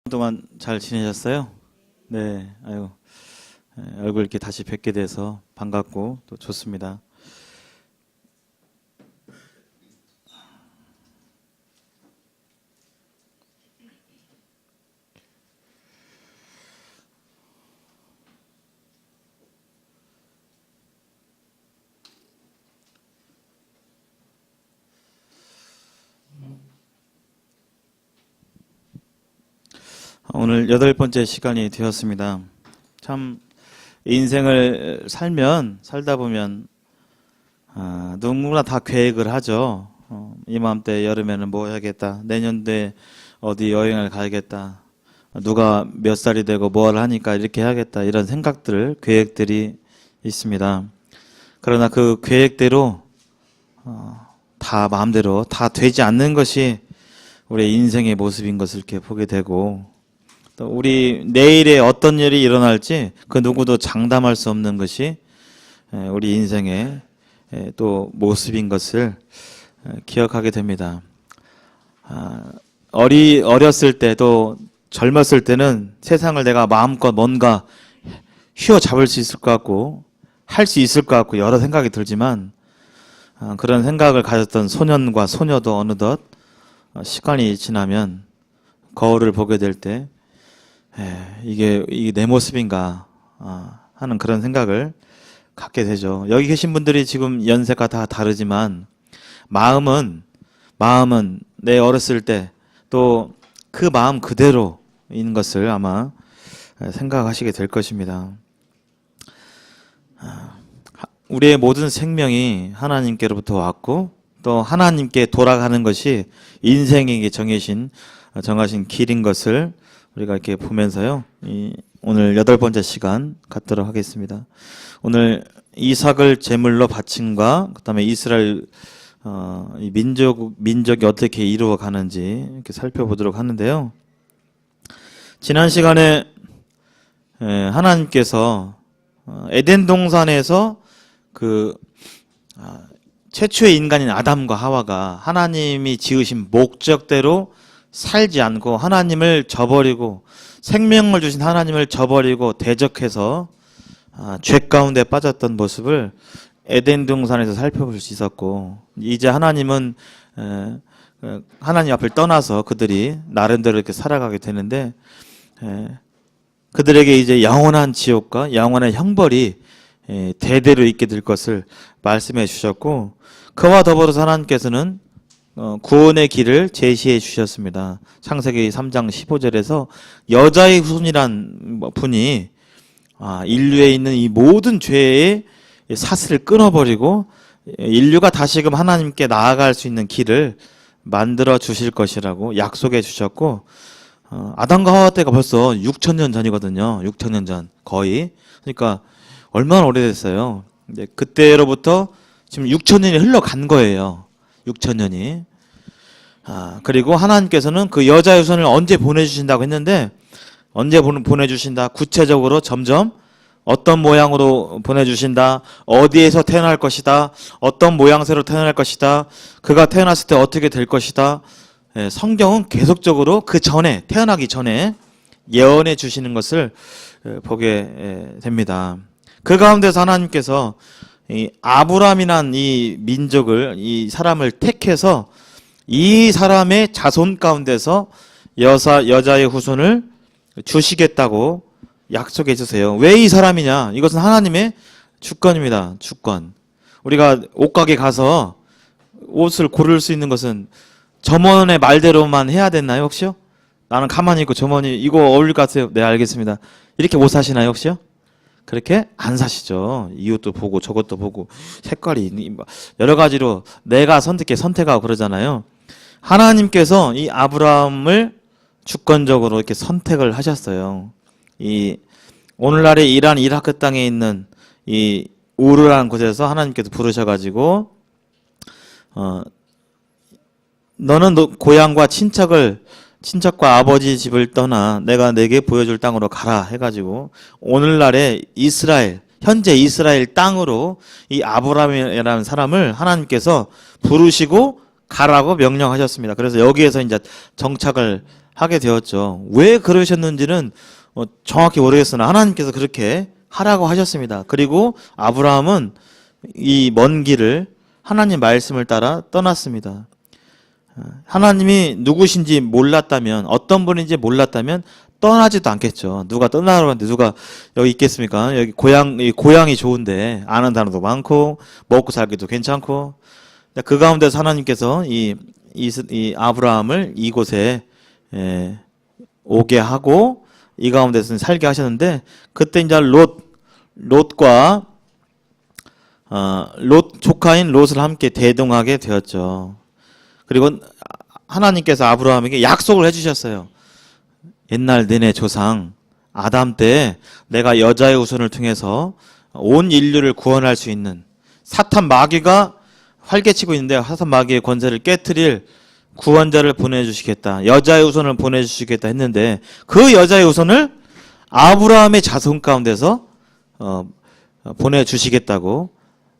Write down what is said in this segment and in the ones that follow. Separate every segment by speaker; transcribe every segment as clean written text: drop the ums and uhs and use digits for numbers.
Speaker 1: 동안 잘 지내셨어요? 네, 아유, 얼굴 이렇게 다시 뵙게 돼서 반갑고 또 좋습니다. 오늘 8번째 시간이 되었습니다. 참 인생을 살다 보면 누구나 다 계획을 하죠. 이맘때 여름에는 뭐 해야겠다. 내년도에 어디 여행을 가야겠다. 누가 몇 살이 되고 뭘 하니까 이렇게 해야겠다. 이런 계획들이 있습니다. 그러나 그 계획대로 다 마음대로 다 되지 않는 것이 우리 인생의 모습인 것을 이렇게 보게 되고, 또 우리 내일에 어떤 일이 일어날지 그 누구도 장담할 수 없는 것이 우리 인생의 또 모습인 것을 기억하게 됩니다. 어렸을 때 또 젊었을 때는 세상을 내가 마음껏 뭔가 휘어잡을 수 있을 것 같고 할 수 있을 것 같고 여러 생각이 들지만, 그런 생각을 가졌던 소년과 소녀도 어느덧 시간이 지나면 거울을 보게 될 때 이게 내 모습인가 하는 그런 생각을 갖게 되죠. 여기 계신 분들이 지금 연세가 다 다르지만 마음은 내 어렸을 때 또 그 마음 그대로인 것을 아마 생각하시게 될 것입니다. 우리의 모든 생명이 하나님께로부터 왔고 또 하나님께 돌아가는 것이 인생에게 정하신 길인 것을 우리가 이렇게 보면서요, 오늘 8번째 시간 갖도록 하겠습니다. 오늘 이삭을 제물로 바침과 그다음에 이스라엘 민족이 어떻게 이루어가는지 이렇게 살펴보도록 하는데요. 지난 시간에 하나님께서 에덴 동산에서 최초의 인간인 아담과 하와가 하나님이 지으신 목적대로 살지 않고 하나님을 저버리고 생명을 주신 하나님을 저버리고 대적해서 죄 가운데 빠졌던 모습을 에덴 동산에서 살펴볼 수 있었고, 이제 하나님은 하나님 앞을 떠나서 그들이 나름대로 이렇게 살아가게 되는데, 그들에게 이제 영원한 지옥과 영원한 형벌이 대대로 있게 될 것을 말씀해 주셨고, 그와 더불어서 하나님께서는 구원의 길을 제시해 주셨습니다. 창세기 3장 15절에서 여자의 후손이란 분이 인류에 있는 이 모든 죄의 사슬을 끊어버리고 인류가 다시금 하나님께 나아갈 수 있는 길을 만들어 주실 것이라고 약속해 주셨고, 아담과 하와 때가 벌써 6,000년 전이거든요. 6,000년 전 거의. 그러니까 얼마나 오래됐어요. 이제 그때로부터 지금 6,000년이 흘러간 거예요. 6,000년이. 그리고 하나님께서는 그 여자의 후손을 언제 보내주신다고 했는데, 언제 보내주신다, 구체적으로 점점 어떤 모양으로 보내주신다, 어디에서 태어날 것이다, 어떤 모양새로 태어날 것이다, 그가 태어났을 때 어떻게 될 것이다, 성경은 계속적으로 그 전에, 태어나기 전에 예언해 주시는 것을 보게 됩니다. 그 가운데서 하나님께서 이 아브라함이란 이 민족을, 이 사람을 택해서 이 사람의 자손 가운데서 여자의 후손을 주시겠다고 약속해 주세요. 왜 이 사람이냐? 이것은 하나님의 주권입니다. 주권. 우리가 옷가게 가서 옷을 고를 수 있는 것은 점원의 말대로만 해야 됐나요, 혹시요? 나는 가만히 있고 점원이 이거 어울릴 것 같아요. 네, 알겠습니다. 이렇게 못 사시나요, 혹시요? 그렇게 안 사시죠. 이것도 보고 저것도 보고 색깔이 여러 가지로 내가 선택하고 그러잖아요. 하나님께서 이 아브라함을 주권적으로 이렇게 선택을 하셨어요. 이 오늘날의 이라크 땅에 있는 이 우르라는 곳에서 하나님께서 부르셔가지고 너는 고향과 친척과 아버지 집을 떠나 내가 내게 보여줄 땅으로 가라 해가지고 오늘날의 현재 이스라엘 땅으로 이 아브라함이라는 사람을 하나님께서 부르시고 가라고 명령하셨습니다. 그래서 여기에서 이제 정착을 하게 되었죠. 왜 그러셨는지는 정확히 모르겠으나 하나님께서 그렇게 하라고 하셨습니다. 그리고 아브라함은 이 먼 길을 하나님 말씀을 따라 떠났습니다. 하나님이 누구신지 몰랐다면, 어떤 분인지 몰랐다면 떠나지도 않겠죠. 누가 떠나라고 하는데 누가 여기 있겠습니까? 여기 고향이 좋은데 아는 단어도 많고 먹고 살기도 괜찮고, 그 가운데서 하나님께서 이 아브라함을 이곳에 오게 하고 이 가운데서 살게 하셨는데, 그때 이제 롯과 롯 조카인 롯을 함께 대동하게 되었죠. 그리고 하나님께서 아브라함에게 약속을 해주셨어요. 옛날 너네 조상 아담 때 내가 여자의 후손을 통해서 온 인류를 구원할 수 있는, 사탄 마귀가 활개치고 있는데 사탄 마귀의 권세를 깨트릴 구원자를 보내주시겠다, 여자의 후손을 보내주시겠다 했는데, 그 여자의 후손을 아브라함의 자손 가운데서 보내주시겠다고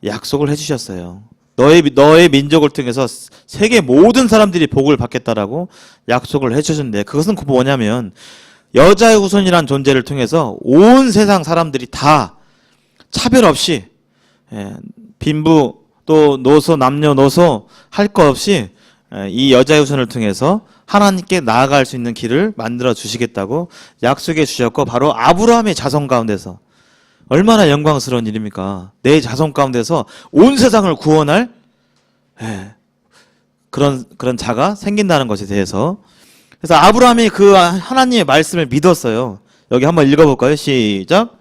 Speaker 1: 약속을 해주셨어요. 너의 민족을 통해서 세계 모든 사람들이 복을 받겠다라고 약속을 해주셨는데, 그것은 뭐냐면 여자의 후손이란 존재를 통해서 온 세상 사람들이 다 차별 없이, 빈부 또 노소 남녀노소 할 것 없이 이 여자의 후손을 통해서 하나님께 나아갈 수 있는 길을 만들어 주시겠다고 약속해 주셨고, 바로 아브라함의 자손 가운데서, 얼마나 영광스러운 일입니까? 내 자손 가운데서 온 세상을 구원할 그런 자가 생긴다는 것에 대해서. 그래서 아브라함이 그 하나님의 말씀을 믿었어요. 여기 한번 읽어볼까요? 시작.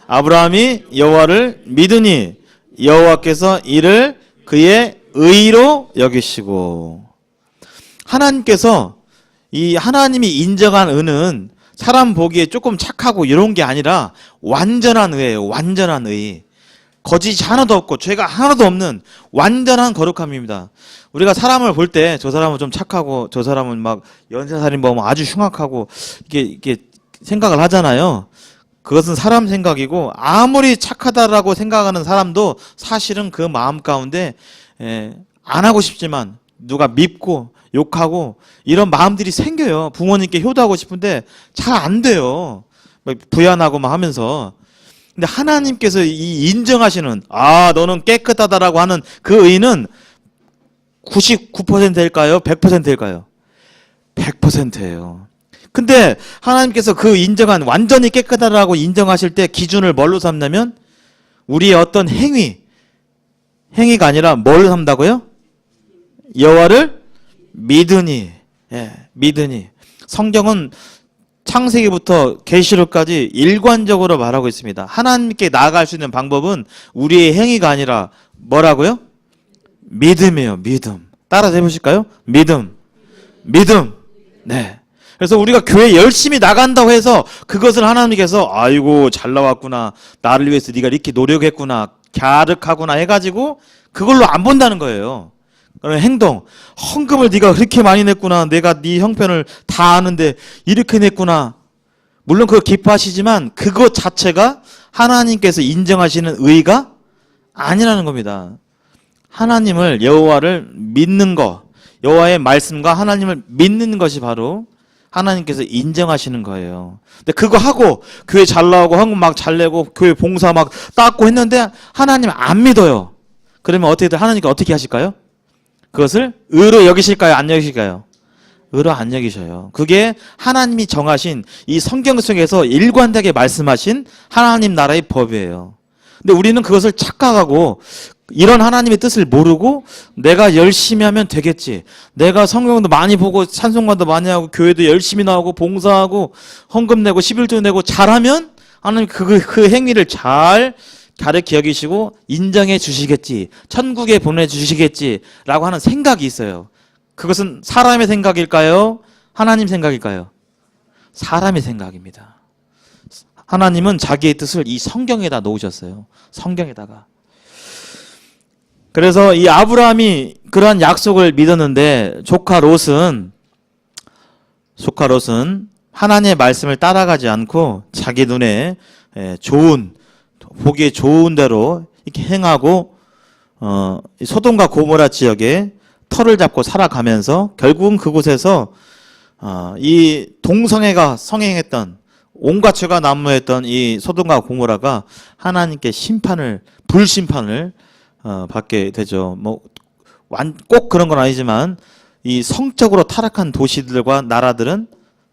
Speaker 1: 아브라함이 여호와를 믿으니 여호와께서 이를 그의 의로 여기시고. 하나님께서, 이 하나님이 인정한 의는 사람 보기에 조금 착하고 이런 게 아니라 완전한 의예요. 완전한 의. 거짓이 하나도 없고 죄가 하나도 없는 완전한 거룩함입니다. 우리가 사람을 볼 때 저 사람은 좀 착하고 저 사람은 막 연쇄살인범 아주 흉악하고 이게 생각을 하잖아요. 그것은 사람 생각이고, 아무리 착하다라고 생각하는 사람도 사실은 그 마음 가운데 안 하고 싶지만 누가 밉고 욕하고 이런 마음들이 생겨요. 부모님께 효도하고 싶은데 잘 안 돼요. 부연하고 막 하면서. 근데 하나님께서 이 인정하시는, 너는 깨끗하다라고 하는 그 의는 99%일까요? 100%일까요? 100%예요. 근데 하나님께서 그 인정한 완전히 깨끗하다라고 인정하실 때 기준을 뭘로 삼냐면 우리의 어떤 행위가 아니라 뭘 삼다고요? 여호와를 믿으니. 믿으니. 성경은 창세기부터 계시록까지 일관적으로 말하고 있습니다. 하나님께 나아갈 수 있는 방법은 우리의 행위가 아니라 뭐라고요? 믿음이에요. 믿음. 따라서 해보실까요? 믿음. 네. 그래서 우리가 교회 열심히 나간다고 해서 그것을 하나님께서 아이고 잘 나왔구나, 나를 위해서 네가 이렇게 노력했구나, 갸륵하구나 해가지고 그걸로 안 본다는 거예요. 그런 행동, 헌금을 네가 그렇게 많이 냈구나, 내가 네 형편을 다 아는데 이렇게 냈구나. 물론 그거 기뻐하시지만 그것 자체가 하나님께서 인정하시는 의가 아니라는 겁니다. 하나님을, 여호와를 믿는 것, 여호와의 말씀과 하나님을 믿는 것이 바로 하나님께서 인정하시는 거예요. 근데 그거 하고 교회 잘 나오고 헌금 막 잘 내고 교회 봉사 막 닦고 했는데 하나님 안 믿어요. 그러면 하나님께 어떻게 하실까요? 그것을 의로 여기실까요? 안 여기실까요? 의로 안 여기셔요. 그게 하나님이 정하신, 이 성경 속에서 일관되게 말씀하신 하나님 나라의 법이에요. 근데 우리는 그것을 착각하고 이런 하나님의 뜻을 모르고 내가 열심히 하면 되겠지, 내가 성경도 많이 보고 찬송가도 많이 하고 교회도 열심히 나오고 봉사하고 헌금 내고 11조 내고 잘하면 하나님 그 행위를 잘 가르쳐 여기시고 인정해 주시겠지, 천국에 보내주시겠지라고 하는 생각이 있어요. 그것은 사람의 생각일까요? 하나님 생각일까요? 사람의 생각입니다. 하나님은 자기의 뜻을 이 성경에다 놓으셨어요. 성경에다가. 그래서 이 아브라함이 그러한 약속을 믿었는데 조카 롯은 하나님의 말씀을 따라가지 않고 자기 눈에 보기에 좋은 대로 이렇게 행하고 소돔과 고모라 지역에 터를 잡고 살아가면서 결국은 그곳에서 이 동성애가 성행했던 온갖 죄가 난무했던 이 소돔과 고모라가 하나님께 불심판을 받게 되죠. 뭐 꼭 그런 건 아니지만 이 성적으로 타락한 도시들과 나라들은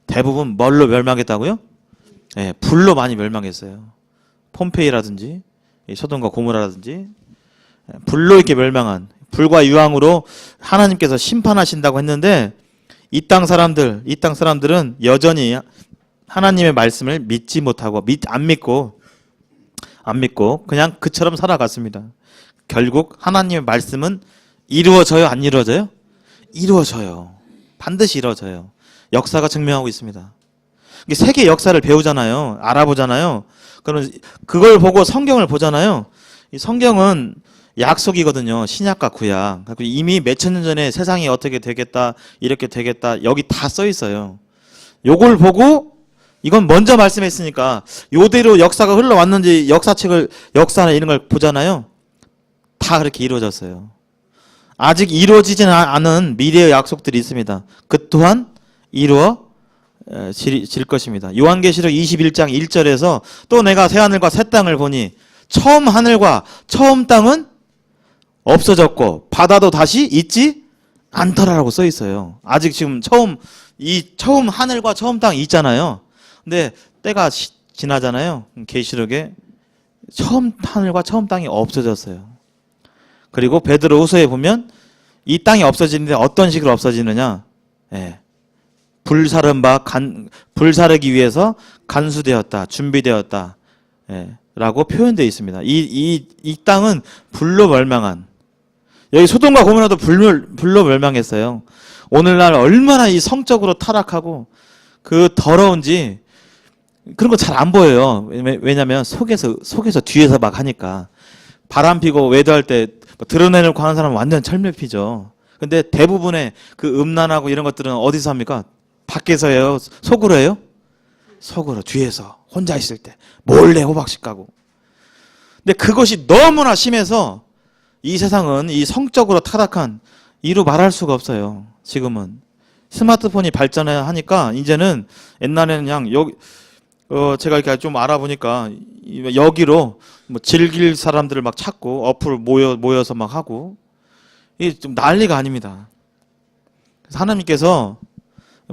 Speaker 1: 대부분 뭘로 멸망했다고요? 예, 불로 많이 멸망했어요. 폼페이라든지 소돔과 고모라라든지 불로 이렇게 멸망한, 불과 유황으로 하나님께서 심판하신다고 했는데 이 땅 사람들은 여전히 하나님의 말씀을 믿지 못하고 안 믿고 그냥 그처럼 살아갔습니다. 결국 하나님의 말씀은 이루어져요, 안 이루어져요? 이루어져요. 반드시 이루어져요. 역사가 증명하고 있습니다. 세계 역사를 배우잖아요. 알아보잖아요. 그러면 그걸 보고 성경을 보잖아요. 이 성경은 약속이거든요. 신약과 구약. 이미 몇천 년 전에 세상이 어떻게 되겠다, 이렇게 되겠다, 여기 다 써 있어요. 요걸 보고 이건 먼저 말씀했으니까 요대로 역사가 흘러왔는지 역사나 이런 걸 보잖아요. 다 그렇게 이루어졌어요. 아직 이루어지지는 않은 미래의 약속들이 있습니다. 그 또한 이루어질 것입니다. 요한계시록 21장 1절에서 또 내가 새하늘과 새 땅을 보니 처음 하늘과 처음 땅은 없어졌고 바다도 다시 있지 않더라라고 써 있어요. 아직 지금 처음 하늘과 처음 땅이 있잖아요. 근데 때가 지나잖아요. 계시록에 처음 하늘과 처음 땅이 없어졌어요. 그리고 베드로후서에 보면 이 땅이 없어지는데 어떤 식으로 없어지느냐? 예. 불사르기 위해서 간수되었다, 준비되었다, 예, 라고 표현되어 있습니다. 이 땅은 불로 멸망한, 여기 소돔과 고모라도 불로 멸망했어요. 오늘날 얼마나 이 성적으로 타락하고 그 더러운지 그런 거 잘 안 보여요. 왜냐면 속에서 뒤에서 막 하니까. 바람 피고 외도할 때 드러내놓고 하는 사람은 완전 철면피죠. 근데 대부분의 그 음란하고 이런 것들은 어디서 합니까? 밖에서 해요? 속으로 해요? 속으로, 뒤에서 혼자 있을 때 몰래 호박씨 까고. 근데 그것이 너무나 심해서 이 세상은 이 성적으로 타락한, 이루 말할 수가 없어요. 지금은 스마트폰이 발전하니까 이제는, 옛날에는 그냥 제가 이렇게 좀 알아보니까 여기로 뭐 즐길 사람들을 막 찾고 어플 모여서 막 하고, 이게 좀 난리가 아닙니다. 그래서 하나님께서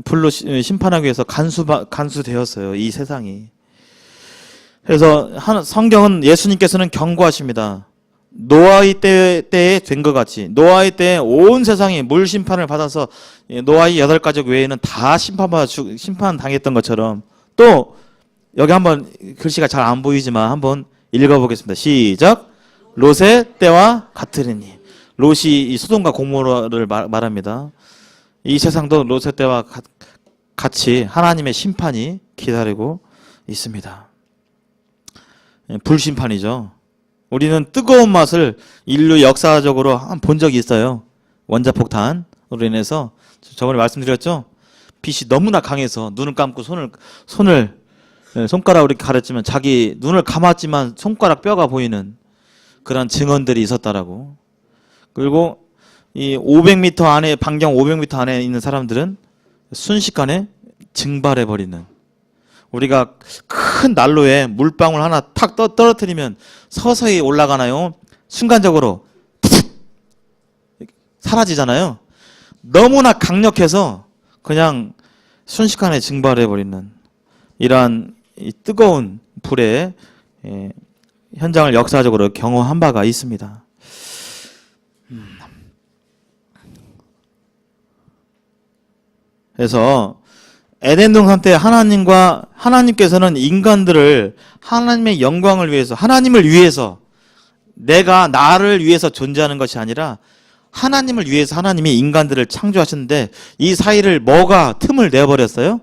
Speaker 1: 불로 심판하기 위해서 간수되었어요, 이 세상이. 그래서 성경은 예수님께서는 경고하십니다. 노아의 때에 된 것 같이, 노아의 때에 온 세상이 물 심판을 받아서 노아의 8가족 외에는 다 심판당했던 것처럼, 또 여기 한번 글씨가 잘 안 보이지만 한번 읽어보겠습니다. 시작. 롯의 때와 같으리니. 롯이 이 소돔과 고모라를 말합니다. 이 세상도 롯의 때와 같이 하나님의 심판이 기다리고 있습니다. 불심판이죠. 우리는 뜨거운 맛을 인류 역사적으로 본 적이 있어요. 원자폭탄으로 인해서 저번에 말씀드렸죠. 빛이 너무나 강해서 눈을 감고 손가락으로 이렇게 가렸지만 자기 눈을 감았지만 손가락 뼈가 보이는 그런 증언들이 있었다라고. 그리고 이 500m 안에, 반경 500m 안에 있는 사람들은 순식간에 증발해버리는, 우리가 큰 난로에 물방울 하나 탁 떨어뜨리면 서서히 올라가나요? 순간적으로 사라지잖아요. 너무나 강력해서 그냥 순식간에 증발해버리는 이러한 이 뜨거운 불의 현장을 역사적으로 경험한 바가 있습니다. 그래서 에덴 동산 때 하나님께서는 인간들을 하나님의 영광을 위해서, 하나님을 위해서, 나를 위해서 존재하는 것이 아니라 하나님을 위해서 하나님이 인간들을 창조하셨는데, 이 사이를 뭐가 틈을 내버렸어요?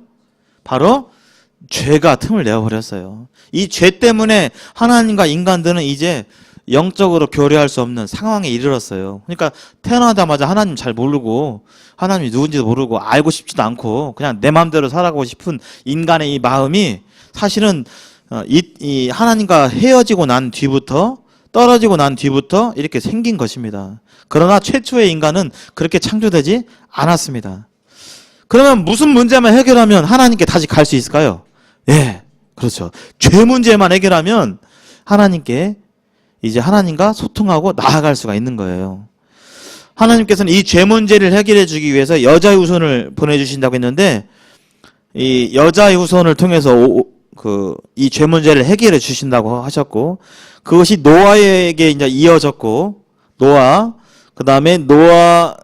Speaker 1: 바로 죄가 틈을 내버렸어요. 이 죄 때문에 하나님과 인간들은 이제 영적으로 교류할 수 없는 상황에 이르렀어요. 그러니까 태어나자마자 하나님 잘 모르고, 하나님이 누군지도 모르고, 알고 싶지도 않고 그냥 내 마음대로 살아가고 싶은 인간의 이 마음이 사실은 이 하나님과 헤어지고 난 뒤부터, 떨어지고 난 뒤부터 이렇게 생긴 것입니다. 그러나 최초의 인간은 그렇게 창조되지 않았습니다. 그러면 무슨 문제만 해결하면 하나님께 다시 갈 수 있을까요? 예, 그렇죠. 죄 문제만 해결하면 하나님께 이제 하나님과 소통하고 나아갈 수가 있는 거예요. 하나님께서는 이 죄 문제를 해결해 주기 위해서 여자의 후손을 보내주신다고 했는데, 이 여자의 후손을 통해서 이 죄 문제를 해결해 주신다고 하셨고, 그것이 노아에게 이제 이어졌고, 그 다음에 노아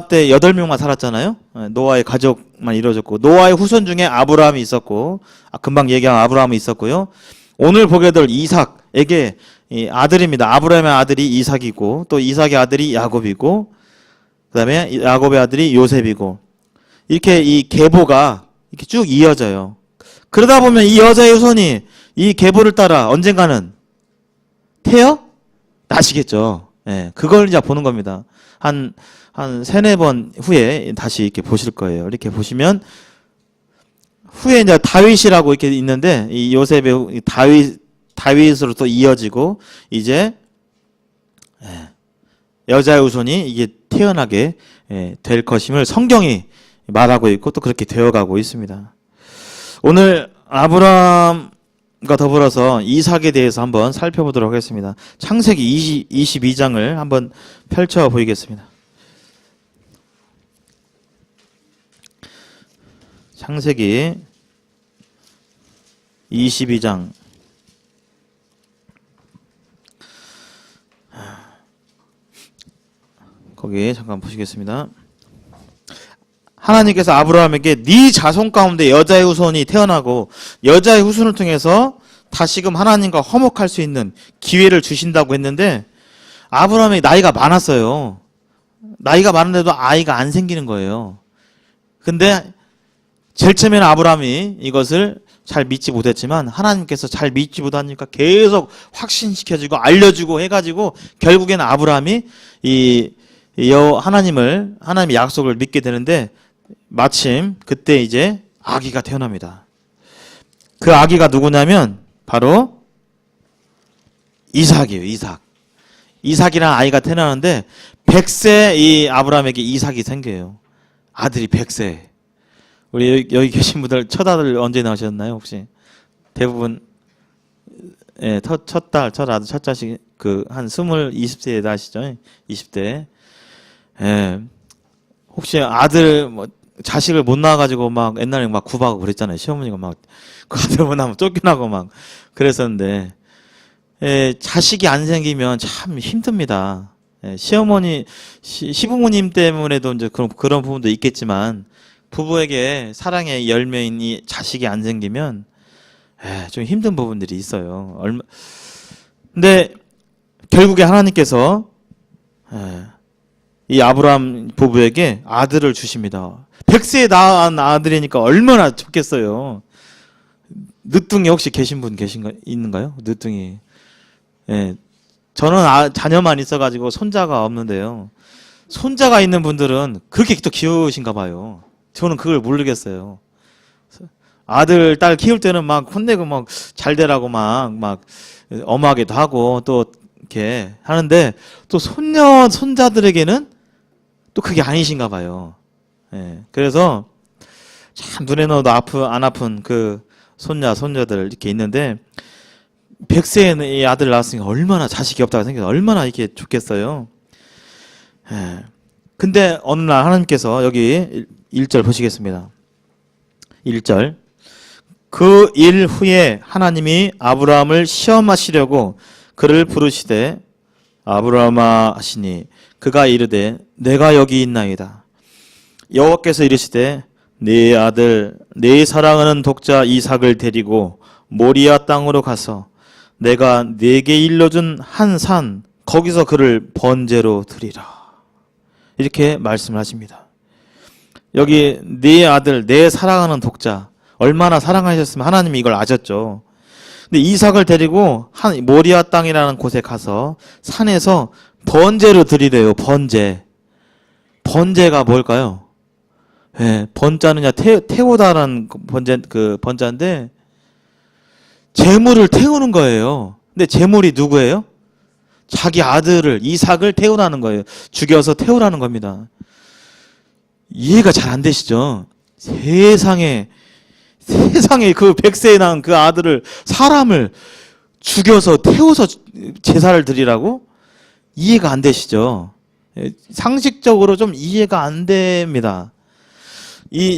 Speaker 1: 때 8명만 살았잖아요. 노아의 가족만 이루어졌고, 노아의 후손 중에 아브라함이 있었고, 금방 얘기한 아브라함이 있었고요. 오늘 보게 될 이삭에게 아들입니다. 아브라함의 아들이 이삭이고, 또 이삭의 아들이 야곱이고, 그 다음에 야곱의 아들이 요셉이고, 이렇게 이 계보가 이렇게 쭉 이어져요. 그러다 보면 이 여자의 후손이 이 계보를 따라 언젠가는 태어나시겠죠. 예, 그걸 이제 보는 겁니다. 한 3-4번 후에 다시 이렇게 보실 거예요. 이렇게 보시면, 후에 이제 다윗이라고 이렇게 있는데, 이 요셉의 다윗으로 또 이어지고, 이제, 여자의 후손이 이게 태어나게 될 것임을 성경이 말하고 있고, 또 그렇게 되어가고 있습니다. 오늘 아브라함과 더불어서 이삭에 대해서 한번 살펴보도록 하겠습니다. 창세기 22장을 한번 펼쳐 보이겠습니다. 창세기 22장. 거기 잠깐 보시겠습니다. 하나님께서 아브라함에게 네 자손 가운데 여자의 후손이 태어나고 여자의 후손을 통해서 다시금 하나님과 화목할 수 있는 기회를 주신다고 했는데, 아브라함이 나이가 많았어요. 나이가 많은데도 아이가 안 생기는 거예요. 근데 제일 처음에는 아브라함이 이것을 잘 믿지 못했지만, 하나님께서 잘 믿지 못하니까 계속 확신시켜주고 알려주고 해가지고 결국에는 아브라함이 하나님의 약속을 믿게 되는데, 마침 그때 이제 아기가 태어납니다. 그 아기가 누구냐면 바로 이삭이에요. 이삭이라는 아이가 태어나는데 100세 이 아브라함에게 이삭이 생겨요. 아들이 100세. 우리 여기 계신 분들 첫 아들 언제 낳으셨나요 혹시? 대부분 첫 아들, 첫 자식 한 20세에 낳으시죠? 20대. 혹시 아들 자식을 못 낳아가지고 막 옛날에 막 구박하고 그랬잖아요. 시어머니가 막 그 아들 못 낳으면 쫓겨나고 막 그랬었는데, 자식이 안 생기면 참 힘듭니다. 시부모님 때문에도 이제 그런 부분도 있겠지만, 부부에게 사랑의 열매인 이 자식이 안 생기면 좀 힘든 부분들이 있어요. 근데 결국에 하나님께서 이 아브라함 부부에게 아들을 주십니다. 100세에 낳은 아들이니까 얼마나 좋겠어요. 늦둥이 혹시 계신 분 있는가요? 늦둥이. 저는 자녀만 있어가지고 손자가 없는데요. 손자가 있는 분들은 그렇게 또 귀여우신가 봐요. 저는 그걸 모르겠어요. 아들, 딸 키울 때는 막 혼내고 막 잘 되라고 막 엄하게도 하고 또 이렇게 하는데, 또 손자들에게는 또 그게 아니신가 봐요. 그래서 참 눈에 넣어도 안 아픈 그 손자들 이렇게 있는데, 100세에 이 아들 낳았으니까 얼마나 자식이 없다고 생겨서 얼마나 이렇게 좋겠어요. 근데 어느 날 하나님께서 여기 1절 보시겠습니다. 1절. 그 일 후에 하나님이 아브라함을 시험하시려고 그를 부르시되 아브라함아 하시니 그가 이르되 내가 여기 있나이다. 여호와께서 이르시되 네 아들 네 사랑하는 독자 이삭을 데리고 모리아 땅으로 가서 내가 네게 일러준 한 산 거기서 그를 번제로 드리라. 이렇게 말씀을 하십니다. 여기 네 아들 네 사랑하는 독자, 얼마나 사랑하셨으면 하나님이 이걸 아셨죠. 근데 이삭을 데리고 모리아 땅이라는 곳에 가서 산에서 번제로 드리래요. 번제가 뭘까요? 번자느냐 태우다라는 번자인데 제물을 태우는 거예요. 근데 제물이 누구예요? 자기 아들을 이삭을 태우라는 거예요. 죽여서 태우라는 겁니다. 이해가 잘 안 되시죠? 세상에 그 100세에 낳은 그 아들을, 사람을 죽여서 태워서 제사를 드리라고? 이해가 안 되시죠? 상식적으로 좀 이해가 안 됩니다.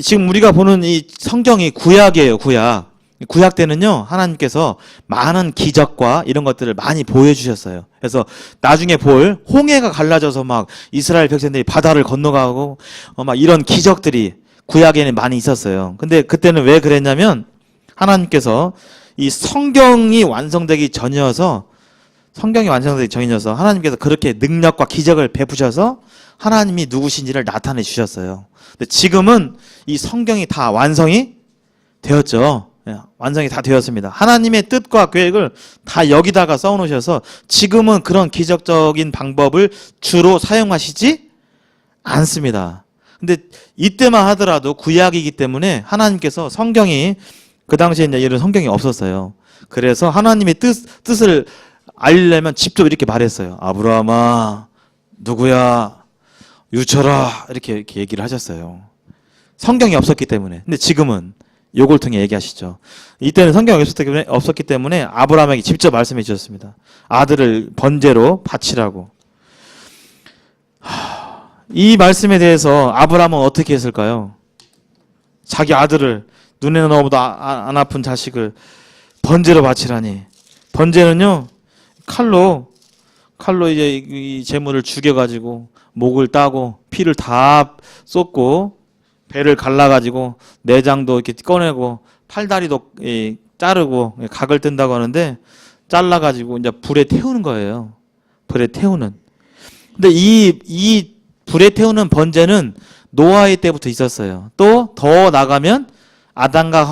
Speaker 1: 지금 우리가 보는 이 성경이 구약이에요, 구약. 구약 때는요, 하나님께서 많은 기적과 이런 것들을 많이 보여주셨어요. 그래서 나중에 볼 홍해가 갈라져서 막 이스라엘 백성들이 바다를 건너가고 막 이런 기적들이 구약에는 많이 있었어요. 근데 그때는 왜 그랬냐면 하나님께서 이 성경이 완성되기 전이어서 하나님께서 그렇게 능력과 기적을 베푸셔서 하나님이 누구신지를 나타내 주셨어요. 근데 지금은 이 성경이 다 완성이 되었죠. 완성이 다 되었습니다. 하나님의 뜻과 계획을 다 여기다가 써놓으셔서 지금은 그런 기적적인 방법을 주로 사용하시지 않습니다. 근데 이때만 하더라도 구약이기 때문에 하나님께서 성경이, 그 당시에 이런 성경이 없었어요. 그래서 하나님의 뜻을 알려면 직접 이렇게 말했어요. 아브라함아, 누구야, 유쳐라, 이렇게 얘기를 하셨어요. 성경이 없었기 때문에. 근데 지금은 요걸 통해 얘기하시죠. 이때는 성경이 없었기 때문에 아브라함에게 직접 말씀해 주셨습니다. 아들을 번제로 바치라고. 이 말씀에 대해서 아브라함은 어떻게 했을까요? 자기 아들을, 눈에는 너무도 안 아픈 자식을 번제로 바치라니. 번제는요, 칼로 이제 이 제물을 죽여가지고 목을 따고 피를 다 쏟고 배를 갈라가지고 내장도 이렇게 꺼내고 팔다리도 자르고 각을 뜬다고 하는데, 잘라가지고 이제 불에 태우는 거예요. 불에 태우는. 근데 이 불에 태우는 번제는 노아의 때부터 있었어요. 또 더 나가면 아담과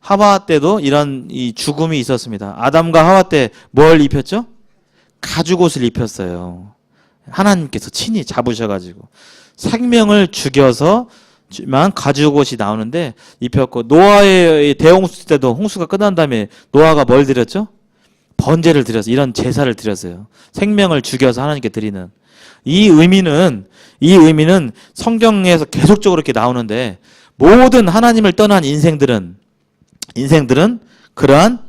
Speaker 1: 하와 때도 이런 이 죽음이 있었습니다. 아담과 하와 때 뭘 입혔죠? 가죽옷을 입혔어요. 하나님께서 친히 잡으셔가지고 생명을 죽여서만 가죽옷이 나오는데 입혔고, 노아의 대홍수 때도 홍수가 끝난 다음에 노아가 뭘 드렸죠? 번제를 드렸어요. 이런 제사를 드렸어요. 생명을 죽여서 하나님께 드리는. 이 의미는 성경에서 계속적으로 이렇게 나오는데, 모든 하나님을 떠난 인생들은 그러한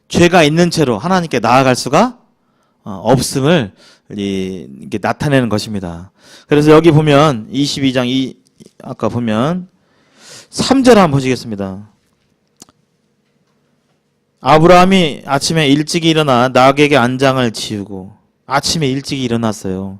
Speaker 1: 죄가 있는 채로 하나님께 나아갈 수가 없음을 이렇게 나타내는 것입니다. 그래서 여기 보면 22장 아까 보면 3절 한번 보시겠습니다. 아브라함이 아침에 일찍 일어나 낙에게 안장을 지우고, 아침에 일찍 일어났어요.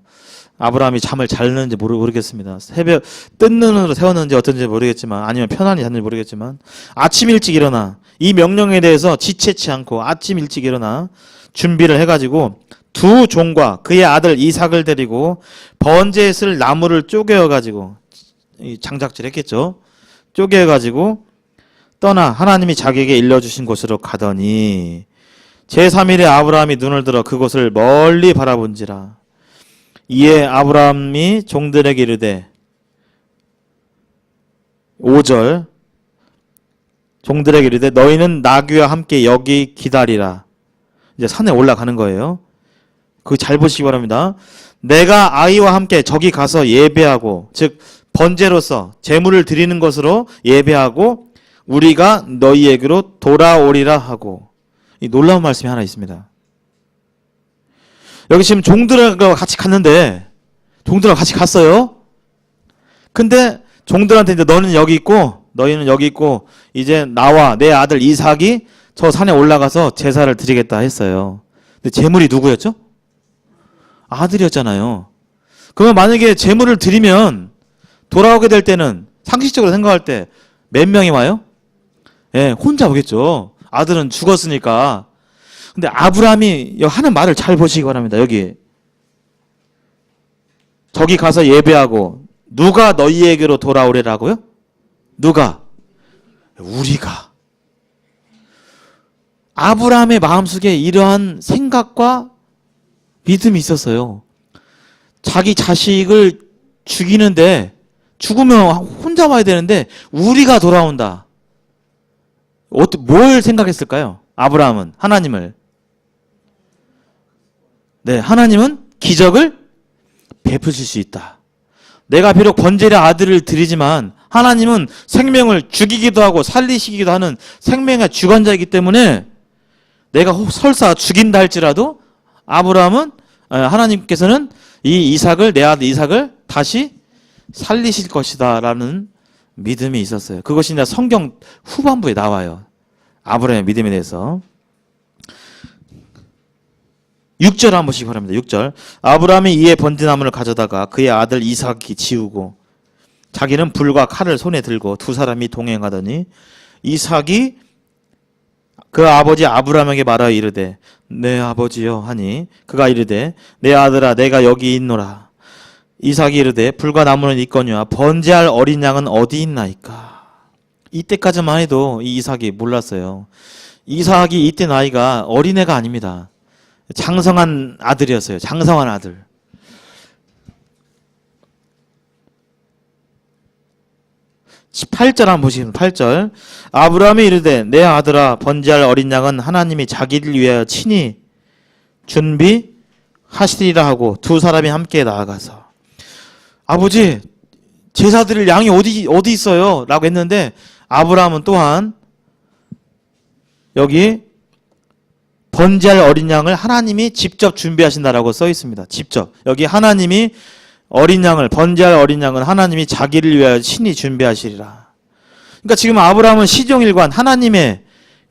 Speaker 1: 아브라함이 잠을 잤는지 모르겠습니다. 새벽 뜬 눈으로 세웠는지 어떤지 모르겠지만, 아니면 편안히 잤는지 모르겠지만, 아침 일찍 일어나, 이 명령에 대해서 지체치 않고 아침 일찍 일어나 준비를 해가지고 두 종과 그의 아들 이삭을 데리고 번제에 쓸 나무를 쪼개어가지고, 장작질 했겠죠. 쪼개어가지고 떠나 하나님이 자기에게 일러주신 곳으로 가더니, 제3일에 아브라함이 눈을 들어 그곳을 멀리 바라본지라. 이에 아브라함이 종들에게 이르되, 5절, 종들에게 이르되 너희는 나귀와 함께 여기 기다리라. 이제 산에 올라가는 거예요. 그거 잘 보시기 바랍니다. 내가 아이와 함께 저기 가서 예배하고, 즉 번제로서 제물을 드리는 것으로 예배하고 우리가 너희에게로 돌아오리라 하고. 이 놀라운 말씀이 하나 있습니다. 여기 지금 종들과 같이 갔는데, 종들과 같이 갔어요. 근데 종들한테 이제 너는 여기 있고 너희는 여기 있고 이제 나와 내 아들 이삭이 저 산에 올라가서 제사를 드리겠다 했어요. 근데 제물이 누구였죠? 아들이었잖아요. 그러면 만약에 제물을 드리면 돌아오게 될 때는 상식적으로 생각할 때 몇 명이 와요? 예, 혼자 오겠죠. 아들은 죽었으니까. 근데 아브라함이 하는 말을 잘 보시기 바랍니다. 여기 저기 가서 예배하고 누가 너희에게로 돌아오래라고요? 누가? 우리가. 아브라함의 마음속에 이러한 생각과 믿음이 있었어요. 자기 자식을 죽이는데, 죽으면 혼자 와야 되는데 우리가 돌아온다. 뭘 생각했을까요? 아브라함은 하나님을. 네, 하나님은 기적을 베푸실 수 있다. 내가 비록 번제의 아들을 드리지만 하나님은 생명을 죽이기도 하고 살리시기도 하는 생명의 주관자이기 때문에 내가 설사 죽인다 할지라도 하나님께서는 내 아들 이삭을 다시 살리실 것이다 라는 믿음이 있었어요. 그것이 이제 성경 후반부에 나와요. 아브라함의 믿음에 대해서. 6절 한 번씩 바랍니다. 6절. 아브라함이 이에 번제나무를 가져다가 그의 아들 이삭이 지우고 자기는 불과 칼을 손에 들고 두 사람이 동행하더니 이삭이 그 아버지 아브라함에게 말하여 이르되 내 아버지여 하니 그가 이르되 내 아들아 내가 여기 있노라. 이삭이 이르되 불과 나무는 있거니와 번제할 어린 양은 어디 있나이까. 이때까지만 해도 이 이삭이 몰랐어요. 이삭이 이때 나이가 어린애가 아닙니다. 장성한 아들이었어요. 장성한 아들. (8절) 한번 보시겠습니다. 8절. 아브라함이 이르되 내 아들아 번제할 어린 양은 하나님이 자기를 위하여 친히 준비하시리라 하고 두 사람이 함께 나아가서 아버지 제사 드릴 양이 어디 있어요? 라고 했는데 아브라함은 또한 여기 번제할 어린 양을 하나님이 직접 준비하신다라고 써 있습니다. 직접. 여기 하나님이 번제할 어린 양은 하나님이 자기를 위하여 친히 준비하시리라. 그러니까 지금 아브라함은 시종일관 하나님의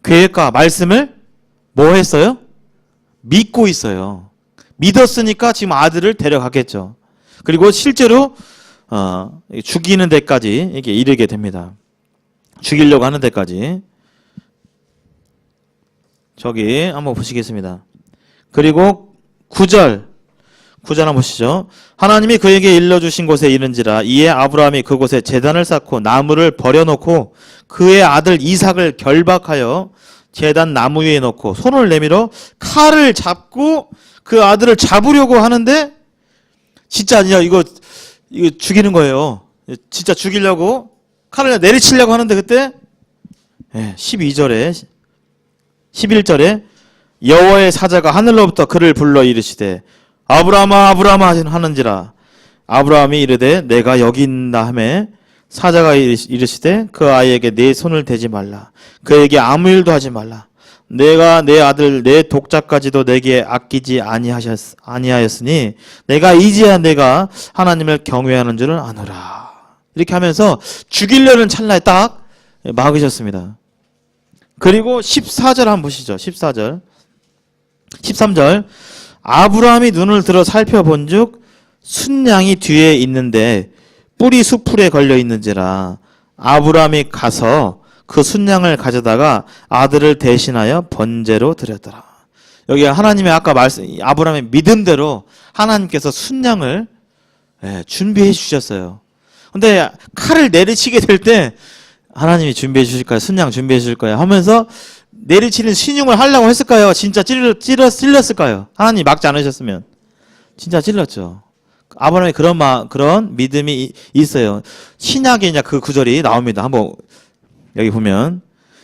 Speaker 1: 계획과 말씀을 뭐 했어요? 믿고 있어요. 믿었으니까 지금 아들을 데려가겠죠. 그리고 실제로 죽이는 데까지 이렇게 이르게 됩니다. 죽이려고 하는 데까지. 저기 한번 보시겠습니다. 그리고 9절 한번 보시죠. 하나님이 그에게 일러주신 곳에 이른지라 이에 아브라함이 그곳에 제단을 쌓고 나무를 버려놓고 그의 아들 이삭을 결박하여 제단 나무 위에 놓고 손을 내밀어 칼을 잡고 그 아들을 잡으려고 하는데 진짜 아니야 이거 죽이는 거예요. 진짜 죽이려고 칼을 내리치려고 하는데 그때 12절에 11절에 여호와의 사자가 하늘로부터 그를 불러 이르시되 아브라함아 아브라함아 하는지라 아브라함이 이르되 내가 여기 있나 하매 사자가 이르시되 그 아이에게 내 손을 대지 말라 그에게 아무 일도 하지 말라 내가 내 아들 내 독자까지도 내게 아끼지 아니하였으니 내가 이제야 내가 하나님을 경외하는 줄을 아노라. 이렇게 하면서 죽이려는 찰나에 딱 막으셨습니다. 그리고 14절 한번 보시죠. 14절 13절 아브라함이 눈을 들어 살펴본즉 순양이 뒤에 있는데 뿔이 수풀에 걸려 있는지라 아브라함이 가서 그 순양을 가져다가 아들을 대신하여 번제로 드렸더라. 여기 하나님의 아까 아브라함의 믿음대로 하나님께서 순양을 준비해 주셨어요. 근데 칼을 내리치게 될 때 하나님이 준비해 주실 거야, 순양 준비해 주실 거야 하면서 내리치는 신용을 하려고 했을까요? 진짜 찔렀을까요? 하나님이 막지 않으셨으면 진짜 찔렀죠. 아브라함이 그런 믿음이 있어요. 신약에 이제 그 구절이 나옵니다. 한번 여기 보면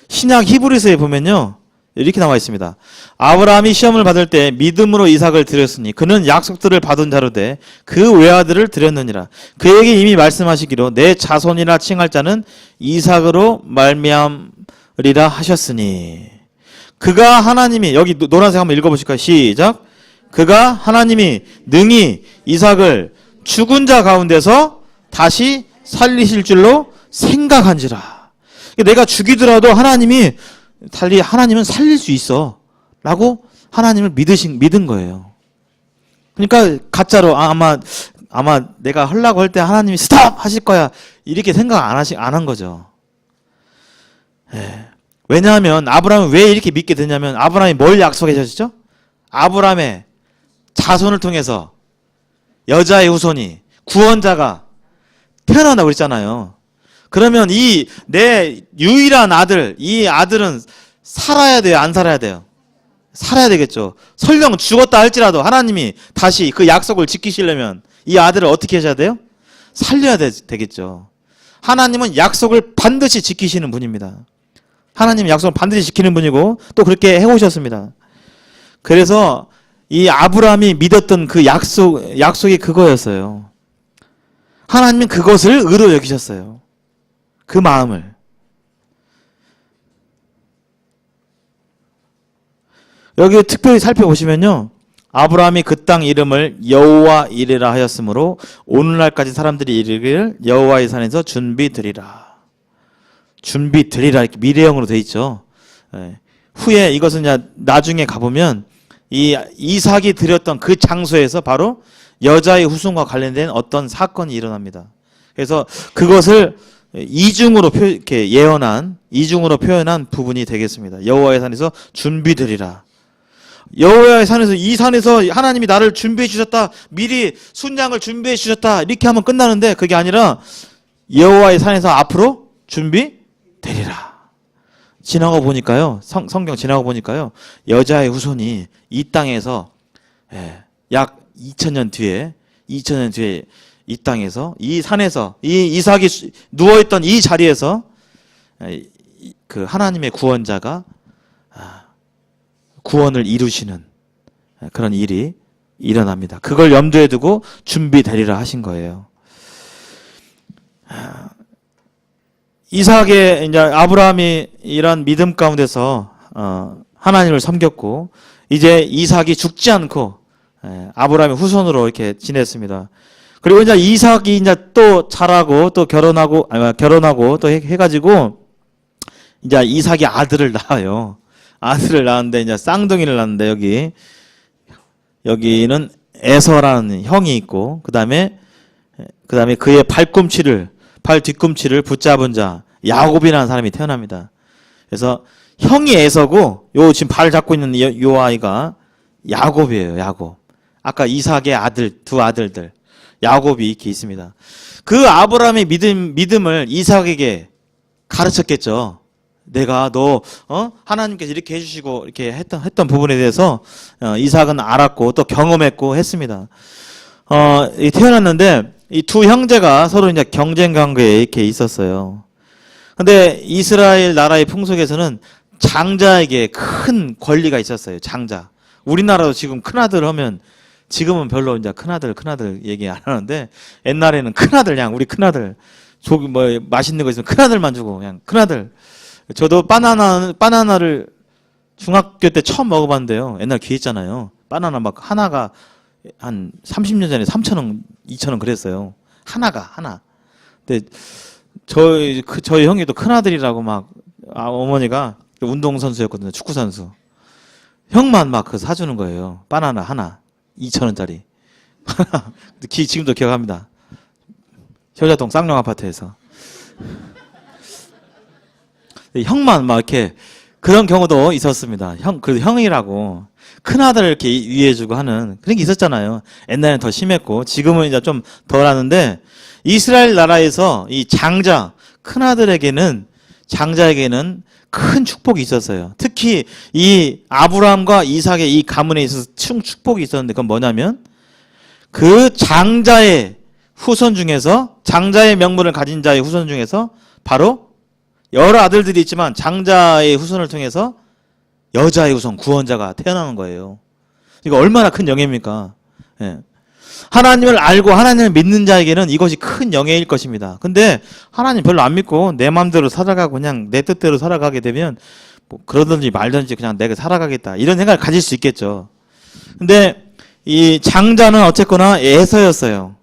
Speaker 1: 신약 히브리서에 보면요 이렇게 나와 있습니다. 아브라함이 시험을 받을 때 믿음으로 이삭을 드렸으니 그는 약속들을 받은 자로 돼 그 외아들을 드렸느니라. 그에게 이미 말씀하시기로 내 자손이라 칭할 자는 이삭으로 말미암으리라 하셨으니 그가 하나님이 여기 노란색 한번 읽어보실까요? 시작. 그가 하나님이 능히 이삭을 죽은 자 가운데서 다시 살리실 줄로 생각한지라. 내가 죽이더라도 하나님은 살릴 수 있어 라고 하나님을 믿은 거예요. 그러니까 가짜로 아마 내가 하려고 할 때 하나님이 스탑 하실 거야 이렇게 생각 안 한 거죠. 왜냐하면 아브라함은 왜 이렇게 믿게 됐냐면 아브라함이 뭘 약속해 주셨죠? 아브라함의 자손을 통해서 여자의 후손이 구원자가 태어난다고 그랬잖아요. 그러면 내 유일한 아들, 이 아들은 살아야 돼요? 안 살아야 돼요? 살아야 되겠죠. 설령 죽었다 할지라도 하나님이 다시 그 약속을 지키시려면 이 아들을 어떻게 하셔야 돼요? 살려야 되겠죠. 하나님은 약속을 반드시 지키시는 분입니다. 하나님은 약속을 반드시 지키는 분이고 또 그렇게 해오셨습니다. 그래서 이 아브라함이 믿었던 그 약속이 그거였어요. 하나님은 그것을 의로 여기셨어요. 그 마음을. 여기 특별히 살펴보시면요. 아브라함이 그 땅 이름을 여호와 이레라 하였으므로 오늘날까지 사람들이 이르기를 여호와의 산에서 준비드리라. 준비드리라 이렇게 미래형으로 돼 있죠. 예. 후에 이것은 이제 나중에 가보면 이 이삭이 드렸던 그 장소에서 바로 여자의 후손과 관련된 어떤 사건이 일어납니다. 그래서 그것을 이중으로 이렇게 예언한 이중으로 표현한 부분이 되겠습니다. 여호와의 산에서 준비드리라. 여호와의 산에서 이 산에서 하나님이 나를 준비해 주셨다. 미리 순양을 준비해 주셨다. 이렇게 하면 끝나는데 그게 아니라 여호와의 산에서 앞으로 준비되리라. 지나고 보니까요. 성경 지나고 보니까요. 여자의 후손이 이 땅에서 약 2000년 뒤에 이 땅에서 이 산에서 이 이삭이 누워있던 이 자리에서 그 하나님의 구원자가 구원을 이루시는 그런 일이 일어납니다. 그걸 염두에 두고 준비되리라 하신 거예요. 이삭의 이제 아브라함이 이런 믿음 가운데서 하나님을 섬겼고 이제 이삭이 죽지 않고 아브라함의 후손으로 이렇게 지냈습니다. 그리고 이제 이삭이 이제 또 자라고 또 결혼하고 또 해가지고 이제 이삭이 아들을 낳아요. 아들을 낳았는데 이제 쌍둥이를 낳았는데 여기는 에서라는 형이 있고 그다음에 그의 팔 뒤꿈치를 붙잡은 자 야곱이라는 사람이 태어납니다. 그래서 형이 에서고 요 지금 발을 잡고 있는 요 아이가 야곱이에요. 야곱. 아까 이삭의 아들 두 아들들 야곱이 이렇게 있습니다. 그 아브라함의 믿음을 이삭에게 가르쳤겠죠. 내가 너 하나님께서 이렇게 해주시고 이렇게 했던 부분에 대해서 이삭은 알았고 또 경험했고 했습니다. 태어났는데 이 두 형제가 서로 이제 경쟁 관계에 이렇게 있었어요. 근데 이스라엘 나라의 풍속에서는 장자에게 큰 권리가 있었어요. 장자. 우리나라도 지금 큰아들 하면 지금은 별로 이제 큰아들 얘기 안 하는데 옛날에는 큰아들 그냥 우리 큰아들 맛있는 거 있으면 큰아들만 주고 그냥 큰아들. 저도 바나나를 중학교 때 처음 먹어봤는데요. 옛날 귀했잖아요. 바나나 막 하나가 한 30년 전에 3,000원, 2,000원 그랬어요. 하나. 근데 저희 형이 또 큰아들이라고 막 어머니가 운동선수였거든요. 축구선수. 형만 막 그 사주는 거예요. 바나나 하나. 2,000원짜리. 지금도 기억합니다. 효자동 쌍용 아파트에서. 형만 막 이렇게 그런 경우도 있었습니다. 그래도 형이라고 큰아들을 이렇게 위해주고 하는 그런 게 있었잖아요. 옛날에는 더 심했고 지금은 이제 좀 덜하는데 이스라엘 나라에서 이 장자에게는 큰 축복이 있었어요. 특히 이 아브라함과 이삭의 이 가문에 있어서 축복이 있었는데 그건 뭐냐면 그 장자의 후손 중에서 장자의 명분을 가진 자의 후손 중에서 바로 여러 아들들이 있지만 장자의 후손을 통해서 여자의 후손 구원자가 태어나는 거예요. 이거 얼마나 큰 영예입니까? 예. 하나님을 알고 하나님을 믿는 자에게는 이것이 큰 영예일 것입니다. 근데 하나님 별로 안 믿고 내 마음대로 살아가고 그냥 내 뜻대로 살아가게 되면 뭐 그러든지 말든지 그냥 내가 살아가겠다 이런 생각을 가질 수 있겠죠. 근데 이 장자는 어쨌거나 에서였어요.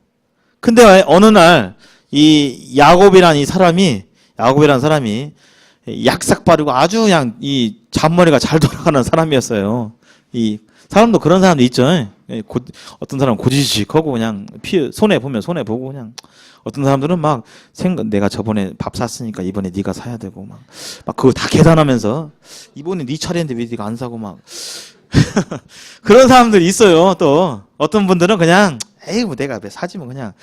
Speaker 1: 근데 어느 날 이 야곱이라는 사람이 약삭 빠르고 아주 그냥 이 잔머리가 잘 돌아가는 사람이었어요. 이 사람도 그런 사람도 있죠. 어떤 사람은 고지식하고 그냥 손해 보고 그냥 어떤 사람들은 막 내가 저번에 밥 샀으니까 이번에 네가 사야 되고 막 그거 다 계산하면서 이번에 네 차례인데 왜 네가 안 사고 막 그런 사람들이 있어요. 또 어떤 분들은 그냥 에이 뭐 내가 왜 사지 뭐 그냥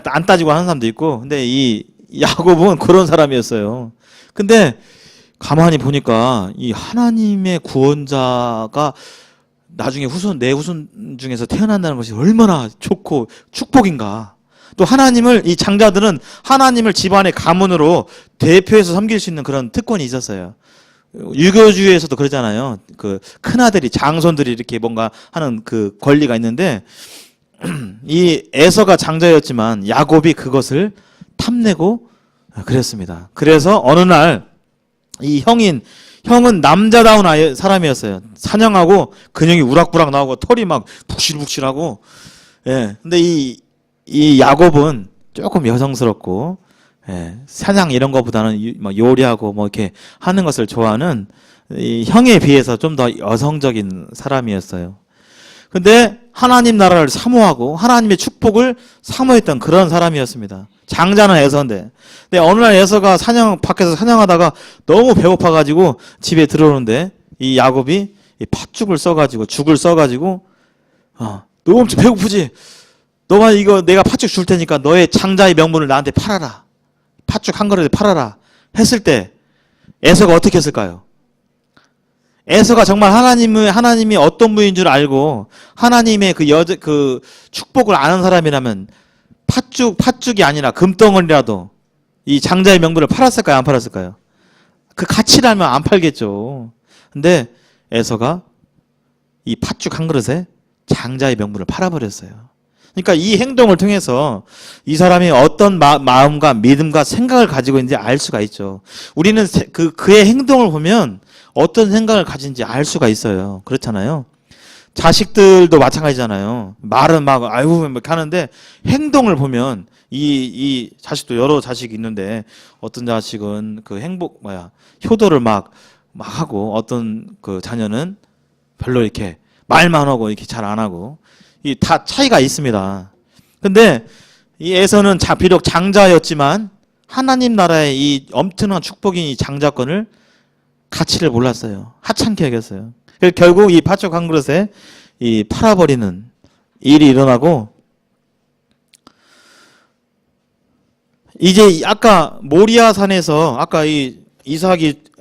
Speaker 1: 안 따지고 하는 사람도 있고 근데 이 야곱은 그런 사람이었어요. 근데 가만히 보니까 이 하나님의 구원자가 나중에 내 후손 중에서 태어난다는 것이 얼마나 좋고 축복인가. 또 이 장자들은 하나님을 집안의 가문으로 대표해서 섬길 수 있는 그런 특권이 있었어요. 유교주의에서도 그러잖아요. 그 큰아들이 장손들이 이렇게 뭔가 하는 그 권리가 있는데 이 에서가 장자였지만 야곱이 그것을 탐내고 그랬습니다. 그래서 어느 날 이 형은 남자다운 사람이었어요. 사냥하고 근육이 우락부락 나오고 털이 막 북실북실하고. 예. 근데 이 야곱은 조금 여성스럽고, 예. 사냥 이런 거보다는 막 요리하고 뭐 이렇게 하는 것을 좋아하는 이 형에 비해서 좀 더 여성적인 사람이었어요. 근데 하나님 나라를 사모하고 하나님의 축복을 사모했던 그런 사람이었습니다. 장자는 에서인데. 근데 어느 날 에서가 밖에서 사냥하다가 너무 배고파가지고 집에 들어오는데 이 야곱이 이 팥죽을 써가지고 죽을 써가지고 너 엄청 배고프지? 너가 이거 내가 팥죽 줄 테니까 너의 장자의 명분을 나한테 팔아라. 팥죽 한 그릇에 팔아라. 했을 때 에서가 어떻게 했을까요? 에서가 정말 하나님이 어떤 분인 줄 알고 하나님의 그 축복을 아는 사람이라면 팥죽이 아니라 금덩어리라도 이 장자의 명분을 팔았을까요? 안 팔았을까요? 그 가치를 알면 안 팔겠죠. 근데 에서가 이 팥죽 한 그릇에 장자의 명분을 팔아버렸어요. 그러니까 이 행동을 통해서 이 사람이 어떤 마음과 믿음과 생각을 가지고 있는지 알 수가 있죠. 우리는 그의 행동을 보면 어떤 생각을 가진지 알 수가 있어요. 그렇잖아요. 자식들도 마찬가지잖아요. 말은 막 아이고 막 하는데 행동을 보면 이 자식도 여러 자식이 있는데 어떤 자식은 효도를 막 하고 어떤 그 자녀는 별로 이렇게 말만 하고 이렇게 잘 안 하고 이 다 차이가 있습니다. 근데 이 에서는 비록 장자였지만 하나님 나라의 이 엄청난 축복인 이 장자권을 가치를 몰랐어요. 하찮게 여겼어요. 결국 이 팥죽 한 그릇에 이 팔아버리는 일이 일어나고 이제 아까 모리아 산에서 아까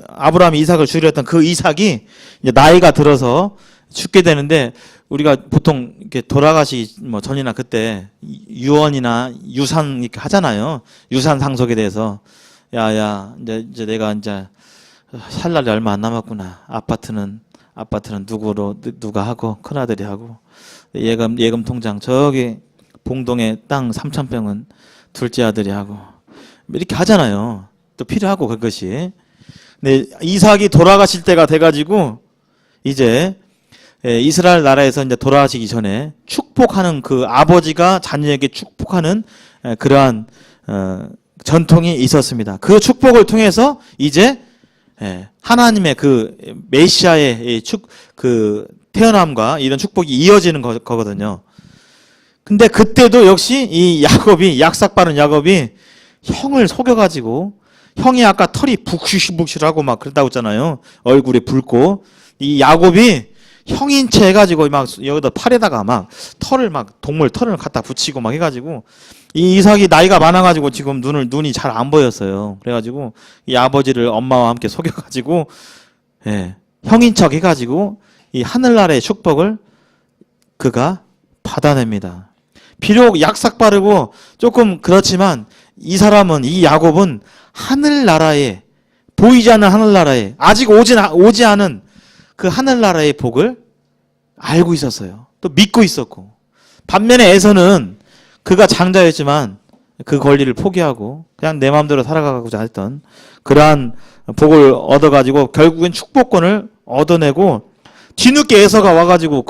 Speaker 1: 아브라함이 이삭을 죽이렸던 그 이삭이 이제 나이가 들어서 죽게 되는데 우리가 보통 이렇게 돌아가시기 전이나 그때 유언이나 유산 이렇게 하잖아요. 유산 상속에 대해서 야야 이제 내가 이제 살 날이 얼마 안 남았구나. 아파트는 누가 하고 큰아들이 하고 예금 통장 저기 봉동에 땅 3,000평은 둘째 아들이 하고 이렇게 하잖아요. 또 필요하고 그것이. 근데 이삭이 돌아가실 때가 돼가지고 이제 이스라엘 나라에서 이제 돌아가시기 전에 축복하는 그 아버지가 자녀에게 축복하는 그러한 전통이 있었습니다. 그 축복을 통해서 이제 하나님의 그 메시아의 그 태어남과 이런 축복이 이어지는 거거든요. 근데 그때도 역시 이 약삭빠른 야곱이 형을 속여가지고 형이 아까 털이 북실북실하고 막 그랬다고 했잖아요. 얼굴에 붉고 이 야곱이 형인 채 해가지고 막 여기다 팔에다가 막 동물 털을 갖다 붙이고 막 해가지고 이 이삭이 나이가 많아가지고 지금 눈이 잘 안 보였어요. 그래가지고 이 아버지를 엄마와 함께 속여가지고 형인 척 해가지고 이 하늘나라의 축복을 그가 받아냅니다. 비록 약삭 빠르고 조금 그렇지만 이 야곱은 하늘나라에 보이지 않는 하늘나라에 아직 오지 않은 그 하늘나라의 복을 알고 있었어요. 또 믿고 있었고 반면에 에서는 그가 장자였지만 그 권리를 포기하고 그냥 내 마음대로 살아가고자 했던 그러한 복을 얻어가지고 결국엔 축복권을 얻어내고 뒤늦게 에서가 와가지고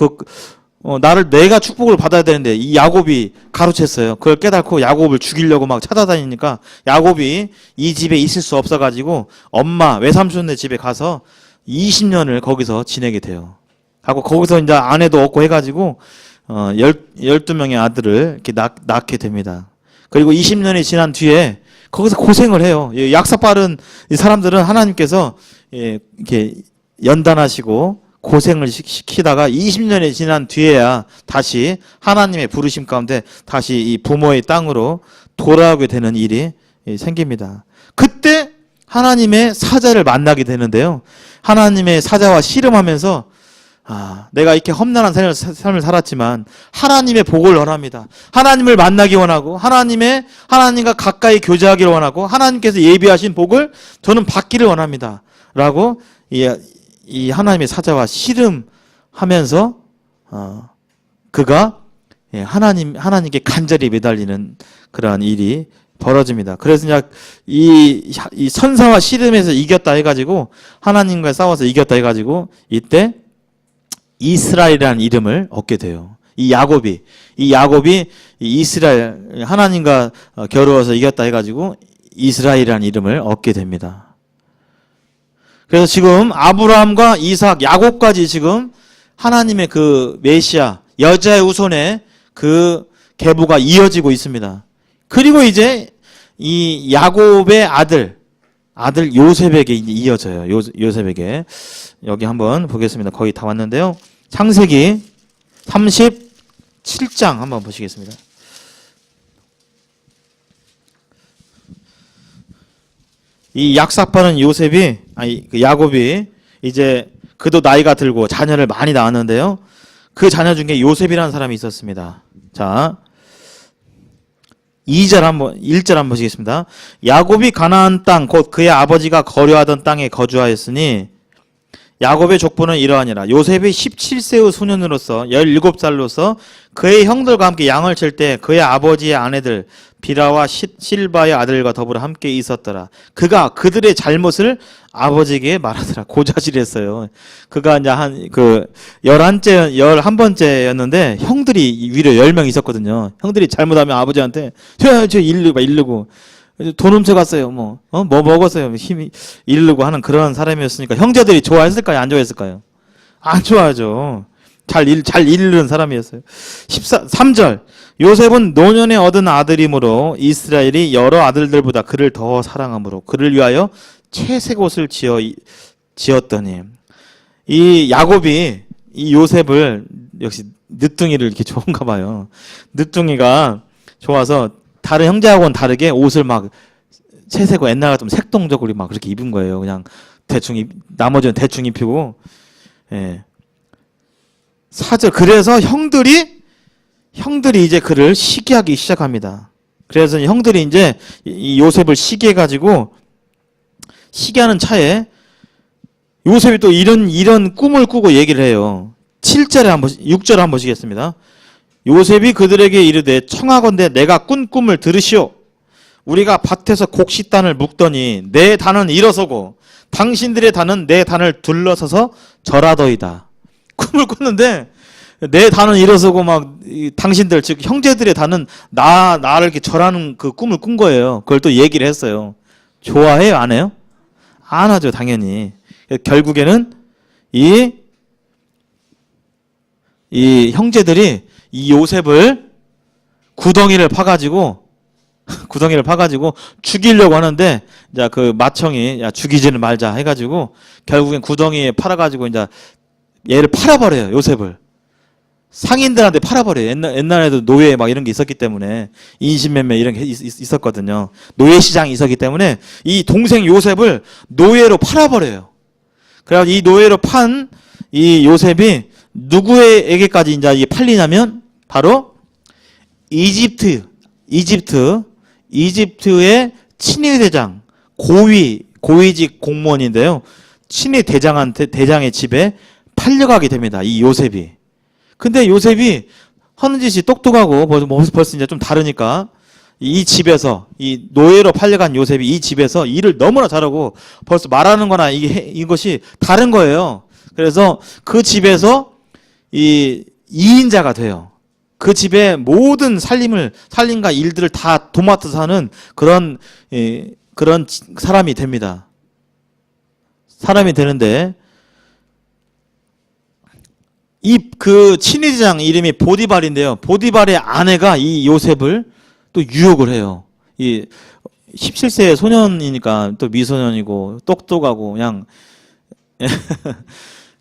Speaker 1: 내가 축복을 받아야 되는데 이 야곱이 가로챘어요. 그걸 깨닫고 야곱을 죽이려고 막 찾아다니니까 야곱이 이 집에 있을 수 없어가지고 엄마 외삼촌네 집에 가서 20년을 거기서 지내게 돼요. 하고 거기서 이제 아내도 얻고 해가지고 12명의 아들을 이렇게 낳게 됩니다. 그리고 20년이 지난 뒤에 거기서 고생을 해요. 약삭 빠른 이 사람들은 하나님께서 이렇게 연단하시고 고생을 시키다가 20년이 지난 뒤에야 다시 하나님의 부르심 가운데 다시 이 부모의 땅으로 돌아오게 되는 일이 생깁니다. 그때 하나님의 사자를 만나게 되는데요. 하나님의 사자와 씨름하면서 내가 이렇게 험난한 삶을 살았지만 하나님의 복을 원합니다. 하나님을 만나기 원하고 하나님과 가까이 교제하기를 원하고 하나님께서 예비하신 복을 저는 받기를 원합니다. 라고 이 하나님의 사자와 씨름하면서 그가 하나님께 간절히 매달리는 그러한 일이 벌어집니다. 그래서 이제 이 선사와 씨름에서 이겼다 해가지고 하나님과 싸워서 이겼다 해가지고 이때 이스라엘이라는 이름을 얻게 돼요. 이 야곱이 이스라엘 하나님과 겨루어서 이겼다 해가지고 이스라엘이라는 이름을 얻게 됩니다. 그래서 지금 아브라함과 이삭, 야곱까지 지금 하나님의 그 메시아 여자의 후손의 그 계보가 이어지고 있습니다. 그리고 이제 이 야곱의 아들 요셉에게 이어져요. 요셉에게. 여기 한번 보겠습니다. 거의 다 왔는데요. 창세기 37장 한번 보시겠습니다. 이 약삭파는 야곱이 이제 그도 나이가 들고 자녀를 많이 낳았는데요. 그 자녀 중에 요셉이라는 사람이 있었습니다. 자, 1절 한번 보시겠습니다. 야곱이 가나안 땅 곧 그의 아버지가 거류하던 땅에 거주하였으니 야곱의 족보는 이러하니라. 요셉이 17세의 소년으로서 17살로서 그의 형들과 함께 양을 칠 때 그의 아버지의 아내들 비라와 실바의 아들과 더불어 함께 있었더라. 그가 그들의 잘못을 아버지에게 말하더라. 고자질했어요. 그가 이제 11번째였는데 형들이 위로 10명 있었거든요. 형들이 잘못하면 아버지한테 저 이르고 돈 훔쳐갔어요. 뭐 먹었어요. 힘이 이르고 하는 그런 사람이었으니까 형제들이 좋아했을까요? 안 좋아했을까요? 안 좋아하죠. 잘 이르는 사람이었어요. 3절 요셉은 노년에 얻은 아들이므로 이스라엘이 여러 아들들보다 그를 더 사랑하므로 그를 위하여 채색 옷을 지었더니 이 야곱이 이 요셉을 역시 늦둥이를 이렇게 좋은가 봐요. 늦둥이가 좋아서 다른 형제하고는 다르게 옷을 막 채색 옷 옛날 같으면 색동적으로 막 그렇게 입은 거예요. 그냥 나머지는 대충 입히고. 예. 4절 그래서 형들이 이제 그를 시기하기 시작합니다. 그래서 형들이 이제 이 요셉을 시기해가지고 시기하는 차에 요셉이 또 이런 꿈을 꾸고 얘기를 해요. 6절에 한번 보시겠습니다. 요셉이 그들에게 이르되 청하건대 내가 꾼 꿈을 들으시오. 우리가 밭에서 곡식단을 묶더니 내 단은 일어서고 당신들의 단은 내 단을 둘러서서 절하더이다. 꿈을 꿨는데 내 단은 일어서고 막 당신들 즉 형제들의 단은 나를 이렇게 절하는 그 꿈을 꾼 거예요. 그걸 또 얘기를 했어요. 좋아해요? 안 해요? 안 하죠, 당연히. 결국에는 이 형제들이 이 요셉을 구덩이를 파가지고 죽이려고 하는데 이제 그 마청이 야 죽이지는 말자 해가지고 결국엔 구덩이에 팔아가지고 이제 얘를 팔아버려요. 요셉을 상인들한테 팔아버려요. 옛날에도 노예 막 이런 게 있었기 때문에 인신매매 이런 게 있었거든요. 노예 시장이 있었기 때문에 이 동생 요셉을 노예로 팔아버려요. 그래서 이 노예로 판 이 요셉이 누구에게까지 이제 팔리냐면 바로 이집트의 친위 대장 고위직 공무원인데요. 친위 대장의 집에 팔려가게 됩니다. 이 요셉이. 근데 요셉이 하는 짓이 똑똑하고 벌써 이제 좀 다르니까 이 집에서 이 노예로 팔려간 요셉이 이 집에서 일을 너무나 잘하고 벌써 말하는 거나 이것이 다른 거예요. 그래서 그 집에서 이 2인자가 돼요. 그 집의 모든 살림과 일들을 다 도맡아서 하는 그런 사람이 됩니다. 사람이 되는데 그 친위대장 이름이 보디발인데요. 보디발의 아내가 이 요셉을 또 유혹을 해요. 이 17세의 소년이니까 또 미소년이고 똑똑하고 그냥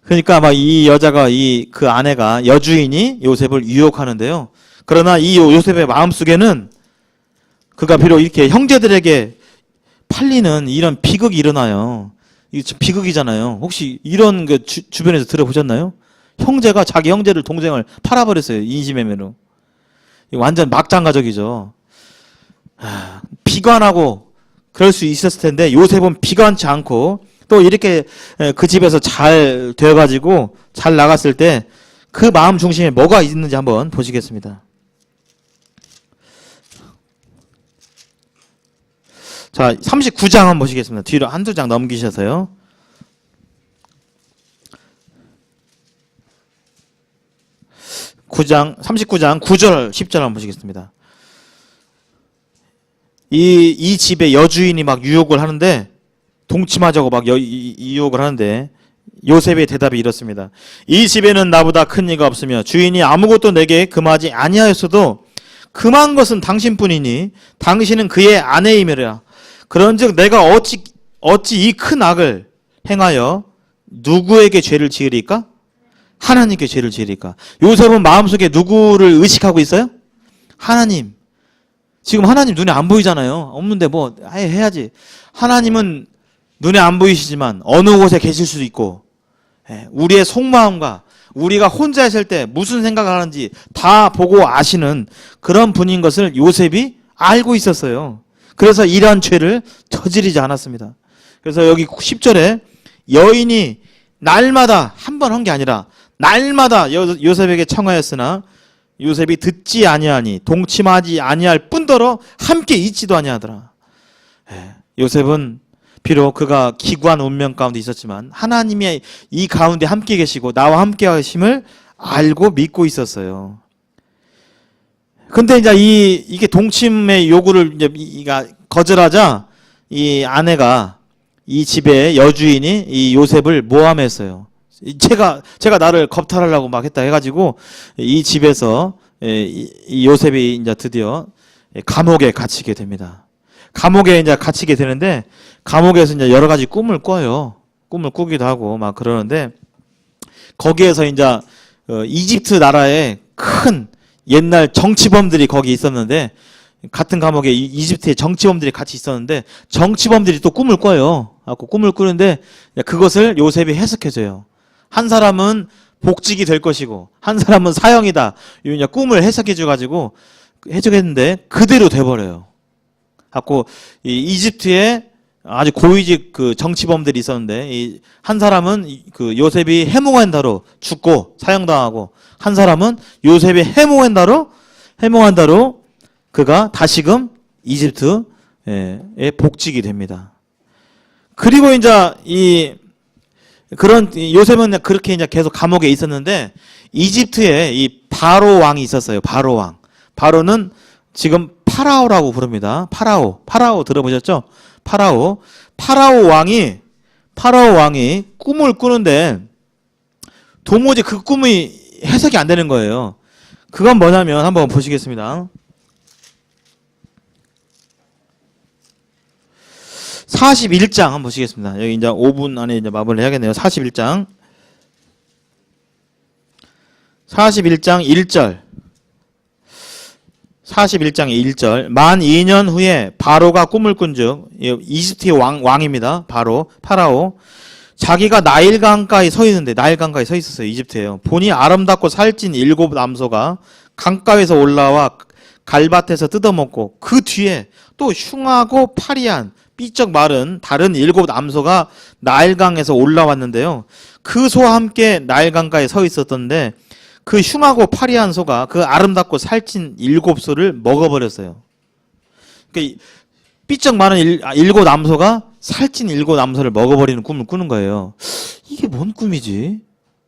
Speaker 1: 그러니까 막 이 여자가 그 아내가 여주인이 요셉을 유혹하는데요. 그러나 이 요셉의 마음속에는 그가 비록 이렇게 형제들에게 팔리는 이런 비극이 일어나요. 이게 비극이잖아요. 혹시 이런 거 주변에서 들어보셨나요? 형제가 자기 형제를 동생을 팔아버렸어요. 인신매매로. 완전 막장가족이죠. 비관하고 그럴 수 있었을 텐데 요셉은 비관치 않고 또 이렇게 그 집에서 잘 되어가지고 잘 나갔을 때 그 마음 중심에 뭐가 있는지 한번 보시겠습니다. 자, 39장 한번 보시겠습니다. 뒤로 한두 장 넘기셔서요. 구장 39장 9절 10절 한번 보시겠습니다. 이 집에 여주인이 막 유혹을 하는데 동침하자고 막 유혹을 하는데 요셉의 대답이 이렇습니다. 이 집에는 나보다 큰 이가 없으며 주인이 아무것도 내게 금하지 아니하였어도 금한 것은 당신뿐이니 당신은 그의 아내이며라. 그런즉 내가 어찌 이 큰 악을 행하여 누구에게 죄를 지으리까? 하나님께 죄를 지으리까? 요셉은 마음속에 누구를 의식하고 있어요? 하나님. 지금 하나님 눈에 안 보이잖아요. 없는데 뭐 아예 해야지. 하나님은 눈에 안 보이시지만 어느 곳에 계실 수도 있고 우리의 속마음과 우리가 혼자 있을 때 무슨 생각을 하는지 다 보고 아시는 그런 분인 것을 요셉이 알고 있었어요. 그래서 이러한 죄를 저지르지 않았습니다. 그래서 여기 10절에 여인이 날마다 한 번 한 게 아니라 날마다 요셉에게 청하였으나 요셉이 듣지 아니하니 동침하지 아니할 뿐더러 함께 있지도 아니하더라. 요셉은 비록 그가 기구한 운명 가운데 있었지만 하나님이 이 가운데 함께 계시고 나와 함께 하심을 알고 믿고 있었어요. 근데 이제 이게 동침의 요구를 이제 거절하자 이 아내가 이 집의 여주인이 이 요셉을 모함했어요. 제가 나를 겁탈하려고 막 했다 해가지고 이 집에서 이 요셉이 이제 드디어 감옥에 갇히게 됩니다. 감옥에 이제 갇히게 되는데 감옥에서 이제 여러 가지 꿈을 꿔요. 꿈을 꾸기도 하고 막 그러는데 거기에서 이제 이집트 나라의 큰 옛날 정치범들이 거기 있었는데 같은 감옥에 이집트의 정치범들이 같이 있었는데 정치범들이 또 꿈을 꿔요. 꿈을 꾸는데 그것을 요셉이 해석해줘요. 한 사람은 복직이 될 것이고 한 사람은 사형이다. 이 꿈을 해석해줘가지고 해주겠는데 그대로 돼버려요. 갖고 이집트에 아주 고위직 그 정치범들이 있었는데 한 사람은 그 요셉이 해몽한다로 죽고 사형당하고 한 사람은 요셉이 해몽한다로 그가 다시금 이집트에 복직이 됩니다. 그리고 이제 그런 요셉은 그렇게 이제 계속 감옥에 있었는데 이집트에 이 바로 왕이 있었어요. 바로 왕. 바로는 지금 파라오라고 부릅니다. 파라오 들어보셨죠? 파라오 왕이 꿈을 꾸는데 도무지 그 꿈이 해석이 안 되는 거예요. 그건 뭐냐면 한번 보시겠습니다. 41장 한번 보시겠습니다. 여기 이제 5분 안에 이제 마무리를 해야겠네요. 41장 1절. 41장 1절. 만 2년 후에 바로가 꿈을 꾼즉 이집트의 왕입니다. 파라오. 자기가 나일강가에 서 있는데 나일강가에 서 있었어요. 이집트에요. 보니 아름답고 살찐 7 남소가 강가에서 올라와 갈밭에서 뜯어먹고 그 뒤에 또 흉하고 파리한 삐쩍 마른 다른 7 남소가 나일강에서 올라왔는데요. 그 소와 함께 나일강가에 서 있었던데 그 흉하고 파리한 소가 그 아름답고 살찐 7소를 먹어버렸어요. 그러니까 삐쩍 마른 7 남소가 살찐 7 남소를 먹어버리는 꿈을 꾸는 거예요. 이게 뭔 꿈이지?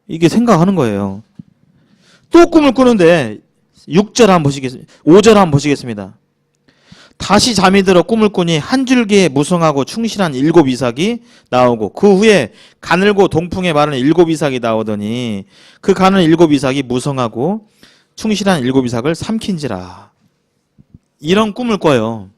Speaker 1: 이게 생각하는 거예요. 또 꿈을 꾸는데 6절 한번 보시겠습니다. 5절 한번 보시겠습니다. 다시 잠이 들어 꿈을 꾸니 한 줄기에 무성하고 충실한 7 이삭이 나오고 그 후에 가늘고 동풍에 마른 7 이삭이 나오더니 그 가는 7 이삭이 무성하고 충실한 7 이삭을 삼킨지라. 이런 꿈을 꿔요.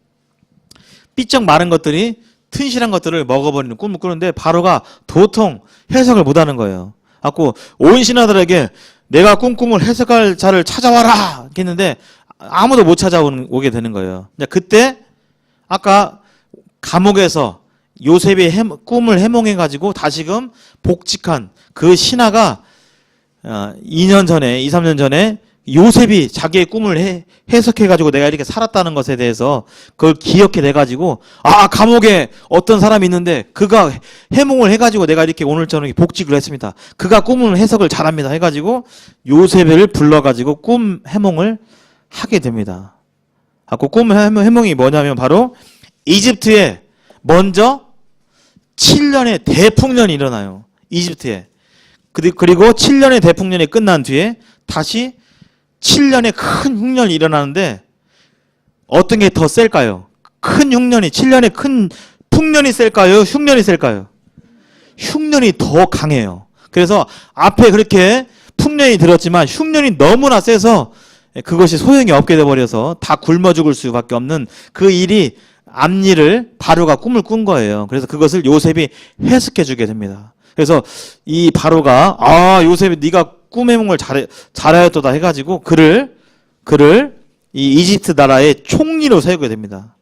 Speaker 1: 삐쩍 마른 것들이 튼실한 것들을 먹어버리는 꿈을 꾸는데 바로가 도통 해석을 못하는 거예요. 갖고 온 신하들에게 내가 꿈꿈을 해석할 자를 찾아와라 했는데 아무도 못 찾아오게 되는 거예요. 그때 아까 감옥에서 요셉이 꿈을 해몽해가지고 다시금 복직한 그 신하가 2년 전에 2, 3년 전에 요셉이 자기의 꿈을 해석해가지고 내가 이렇게 살았다는 것에 대해서 그걸 기억해내가지고 감옥에 어떤 사람이 있는데 그가 해몽을 해가지고 내가 이렇게 오늘 저녁에 복직을 했습니다. 그가 꿈을 해석을 잘합니다 해가지고 요셉을 불러가지고 꿈 해몽을 하게 됩니다. 꿈 해몽이 뭐냐면 바로 이집트에 먼저 7년의 대풍년이 일어나요. 이집트에. 그리고 7년의 대풍년이 끝난 뒤에 다시 7년의 큰 흉년이 일어나는데 어떤 게 더 셀까요? 큰 흉년이 7년의 큰 풍년이 셀까요? 흉년이 셀까요? 흉년이 더 강해요. 그래서 앞에 그렇게 풍년이 들었지만 흉년이 너무나 세서 그것이 소용이 없게 돼버려서 다 굶어 죽을 수밖에 없는 그 일이 앞일을 바로가 꿈을 꾼 거예요. 그래서 그것을 요셉이 해석해 주게 됩니다. 그래서 이 바로가 요셉이 네가 꿈의夢을 잘하였도다 해가지고 그를 이 이집트 나라의 총리로 세우게 됩니다.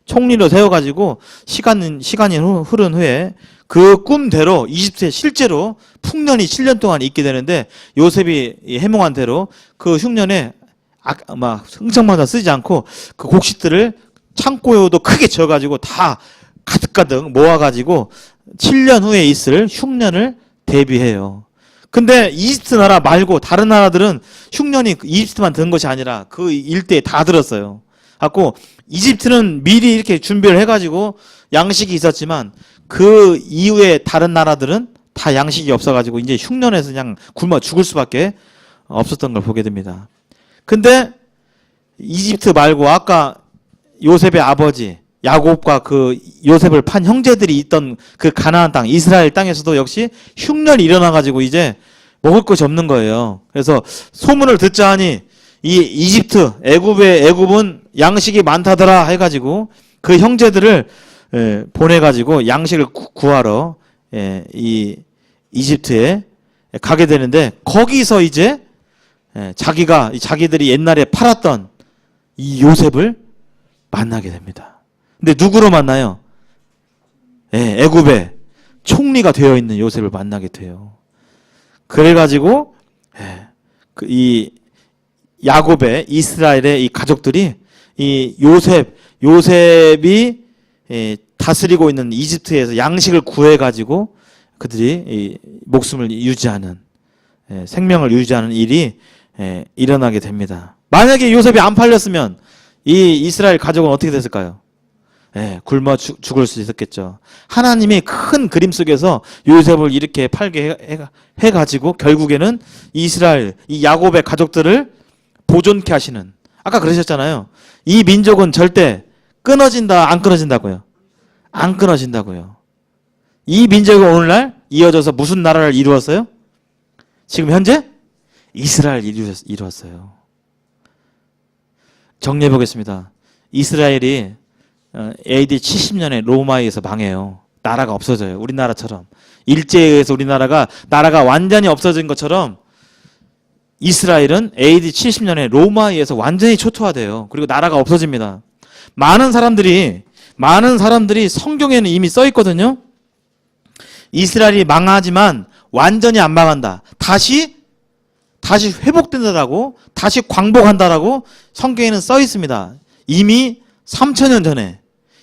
Speaker 1: 총리로 세워가지고 시간이 흐른 후에 그 꿈대로 이집트에 실제로 풍년이 7년 동안 있게 되는데 요셉이 해몽한 대로 그 흉년에 막 흥청망청 쓰지 않고 그 곡식들을 창고에도 크게 지어가지고 다 가득가득 모아가지고 7년 후에 있을 흉년을 대비해요. 근데 이집트 나라 말고 다른 나라들은 흉년이 이집트만 든 것이 아니라 그 일대에 다 들었어요. 갖고 이집트는 미리 이렇게 준비를 해가지고 양식이 있었지만 그 이후에 다른 나라들은 다 양식이 없어가지고 이제 흉년에서 그냥 굶어 죽을 수밖에 없었던 걸 보게 됩니다. 근데 이집트 말고 아까 요셉의 아버지 야곱과 그 요셉을 판 형제들이 있던 그 가나안 땅 이스라엘 땅에서도 역시 흉년이 일어나가지고 이제 먹을 것이 없는 거예요. 그래서 소문을 듣자 하니 이 이집트 애굽은 양식이 많다더라 해가지고 그 형제들을 보내가지고 양식을 구하러 이 이집트에 가게 되는데 거기서 이제 자기들이 옛날에 팔았던 이 요셉을 만나게 됩니다. 근데 누구로 만나요? 애굽의 총리가 되어 있는 요셉을 만나게 돼요. 그래가지고 이 야곱의 이스라엘의 이 가족들이 이 요셉이 다스리고 있는 이집트에서 양식을 구해가지고 그들이 이 목숨을 유지하는 생명을 유지하는 일이 일어나게 됩니다. 만약에 요셉이 안 팔렸으면 이 이스라엘 가족은 어떻게 됐을까요? 굶어 죽을 수 있었겠죠. 하나님이 큰 그림 속에서 요셉을 이렇게 팔게 해가지고 결국에는 이스라엘, 이 야곱의 가족들을 보존케 하시는, 아까 그러셨잖아요. 이 민족은 절대 끊어진다, 안 끊어진다고요? 안 끊어진다고요. 이 민족이 오늘날 이어져서 무슨 나라를 이루었어요? 지금 현재 이스라엘 이루었어요. 정리해 보겠습니다. 이스라엘이 AD 70년에 로마에 의해서 망해요. 나라가 없어져요. 우리나라처럼. 일제에 의해서 나라가 완전히 없어진 것처럼 이스라엘은 AD 70년에 로마에 의해서 완전히 초토화돼요. 그리고 나라가 없어집니다. 많은 사람들이 성경에는 이미 써 있거든요. 이스라엘이 망하지만 완전히 안 망한다. 다시 회복된다라고, 다시 광복한다라고 성경에는 써 있습니다. 이미 3,000년 전에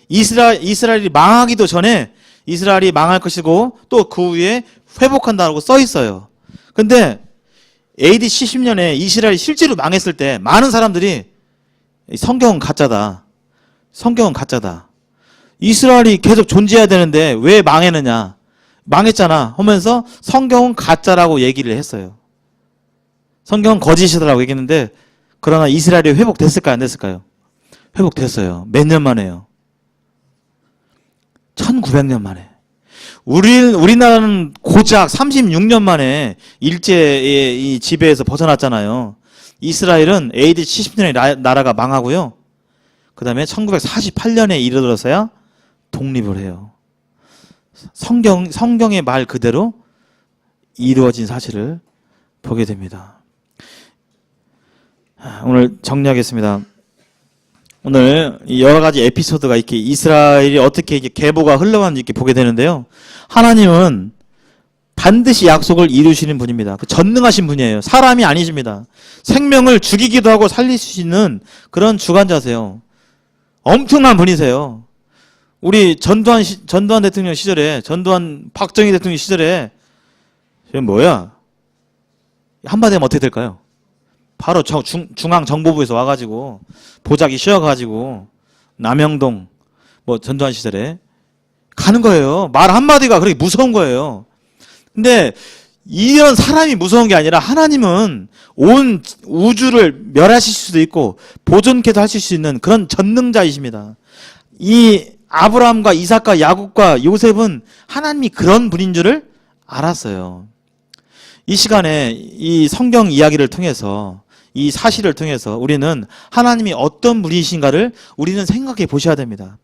Speaker 1: 이스라엘이 망하기도 전에 이스라엘이 망할 것이고 또 그 후에 회복한다고 써 있어요. 근데 AD 70년에 이스라엘이 실제로 망했을 때 많은 사람들이 성경은 가짜다. 성경은 가짜다. 이스라엘이 계속 존재해야 되는데 왜 망했느냐. 망했잖아 하면서 성경은 가짜라고 얘기를 했어요. 성경은 거짓이라고 얘기했는데 그러나 이스라엘이 회복됐을까요? 안 됐을까요? 회복됐어요. 몇 년 만에요? 1900년 만에. 우리나라는 고작 36년 만에 일제의 이 지배에서 벗어났잖아요. 이스라엘은 AD 70년에 나라가 망하고요. 그 다음에 1948년에 이르러서야 독립을 해요. 성경의 말 그대로 이루어진 사실을 보게 됩니다. 오늘 정리하겠습니다. 오늘 여러 가지 에피소드가 이렇게 이스라엘이 어떻게 이렇게 계보가 흘러가는지 이렇게 보게 되는데요. 하나님은 반드시 약속을 이루시는 분입니다. 전능하신 분이에요. 사람이 아니십니다. 생명을 죽이기도 하고 살릴 수 있는 그런 주관자세요. 엄청난 분이세요. 우리 전두환 대통령 시절에, 박정희 대통령 시절에, 뭐야? 한마디 하면 어떻게 될까요? 바로 중앙정보부에서 와가지고, 보자기 씌워가지고, 남영동, 뭐 전두환 시절에 가는 거예요. 말 한마디가 그렇게 무서운 거예요. 근데 이런 사람이 무서운 게 아니라 하나님은 온 우주를 멸하실 수도 있고 보존케도 하실 수 있는 그런 전능자이십니다. 이 아브라함과 이삭과 야곱과 요셉은 하나님이 그런 분인 줄을 알았어요. 이 시간에 이 성경 이야기를 통해서 이 사실을 통해서 우리는 하나님이 어떤 분이신가를 우리는 생각해 보셔야 됩니다.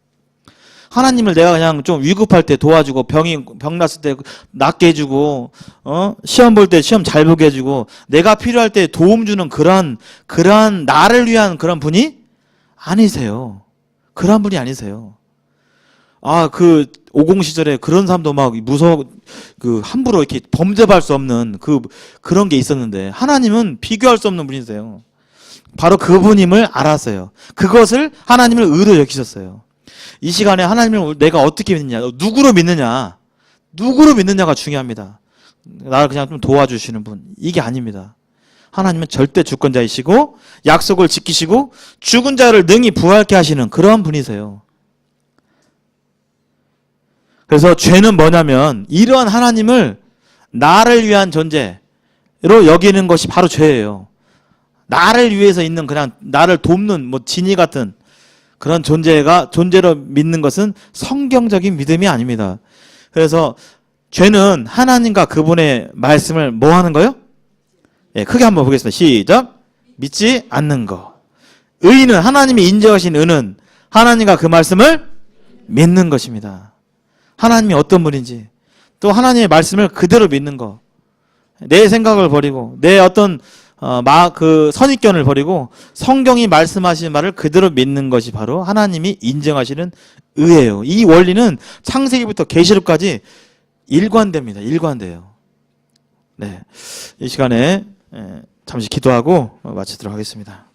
Speaker 1: 하나님을 내가 그냥 좀 위급할 때 도와주고 병 났을 때 낫게 해주고 시험 볼 때 시험 잘 보게 해주고 내가 필요할 때 도움 주는 그러한 나를 위한 그런 분이 아니세요. 그런 분이 아니세요. 그 50 시절에 그런 사람도 막 함부로 이렇게 범접할 수 없는 그런 게 있었는데 하나님은 비교할 수 없는 분이세요. 바로 그분임을 알았어요. 그것을 하나님을 의로 여기셨어요. 이 시간에 하나님을 내가 어떻게 믿느냐, 누구로 믿느냐가 중요합니다. 나를 그냥 좀 도와주시는 분, 이게 아닙니다. 하나님은 절대 주권자이시고 약속을 지키시고 죽은 자를 능히 부활케 하시는 그런 분이세요. 그래서 죄는 뭐냐면 이러한 하나님을 나를 위한 존재로 여기는 것이 바로 죄예요. 나를 위해서 있는 그냥 나를 돕는 진이 같은 그런 존재로 믿는 것은 성경적인 믿음이 아닙니다. 그래서 죄는 하나님과 그분의 말씀을 뭐 하는 거요? 크게 한번 보겠습니다. 시작. 믿지 않는 거. 의는 하나님이 인정하신 의는 하나님과 그 말씀을 믿는 것입니다. 하나님이 어떤 분인지 또 하나님의 말씀을 그대로 믿는 거. 내 생각을 버리고 내 어떤 선입견을 버리고 성경이 말씀하시는 말을 그대로 믿는 것이 바로 하나님이 인정하시는 의예요. 이 원리는 창세기부터 계시록까지 일관됩니다. 일관돼요. 네, 이 시간에 잠시 기도하고 마치도록 하겠습니다.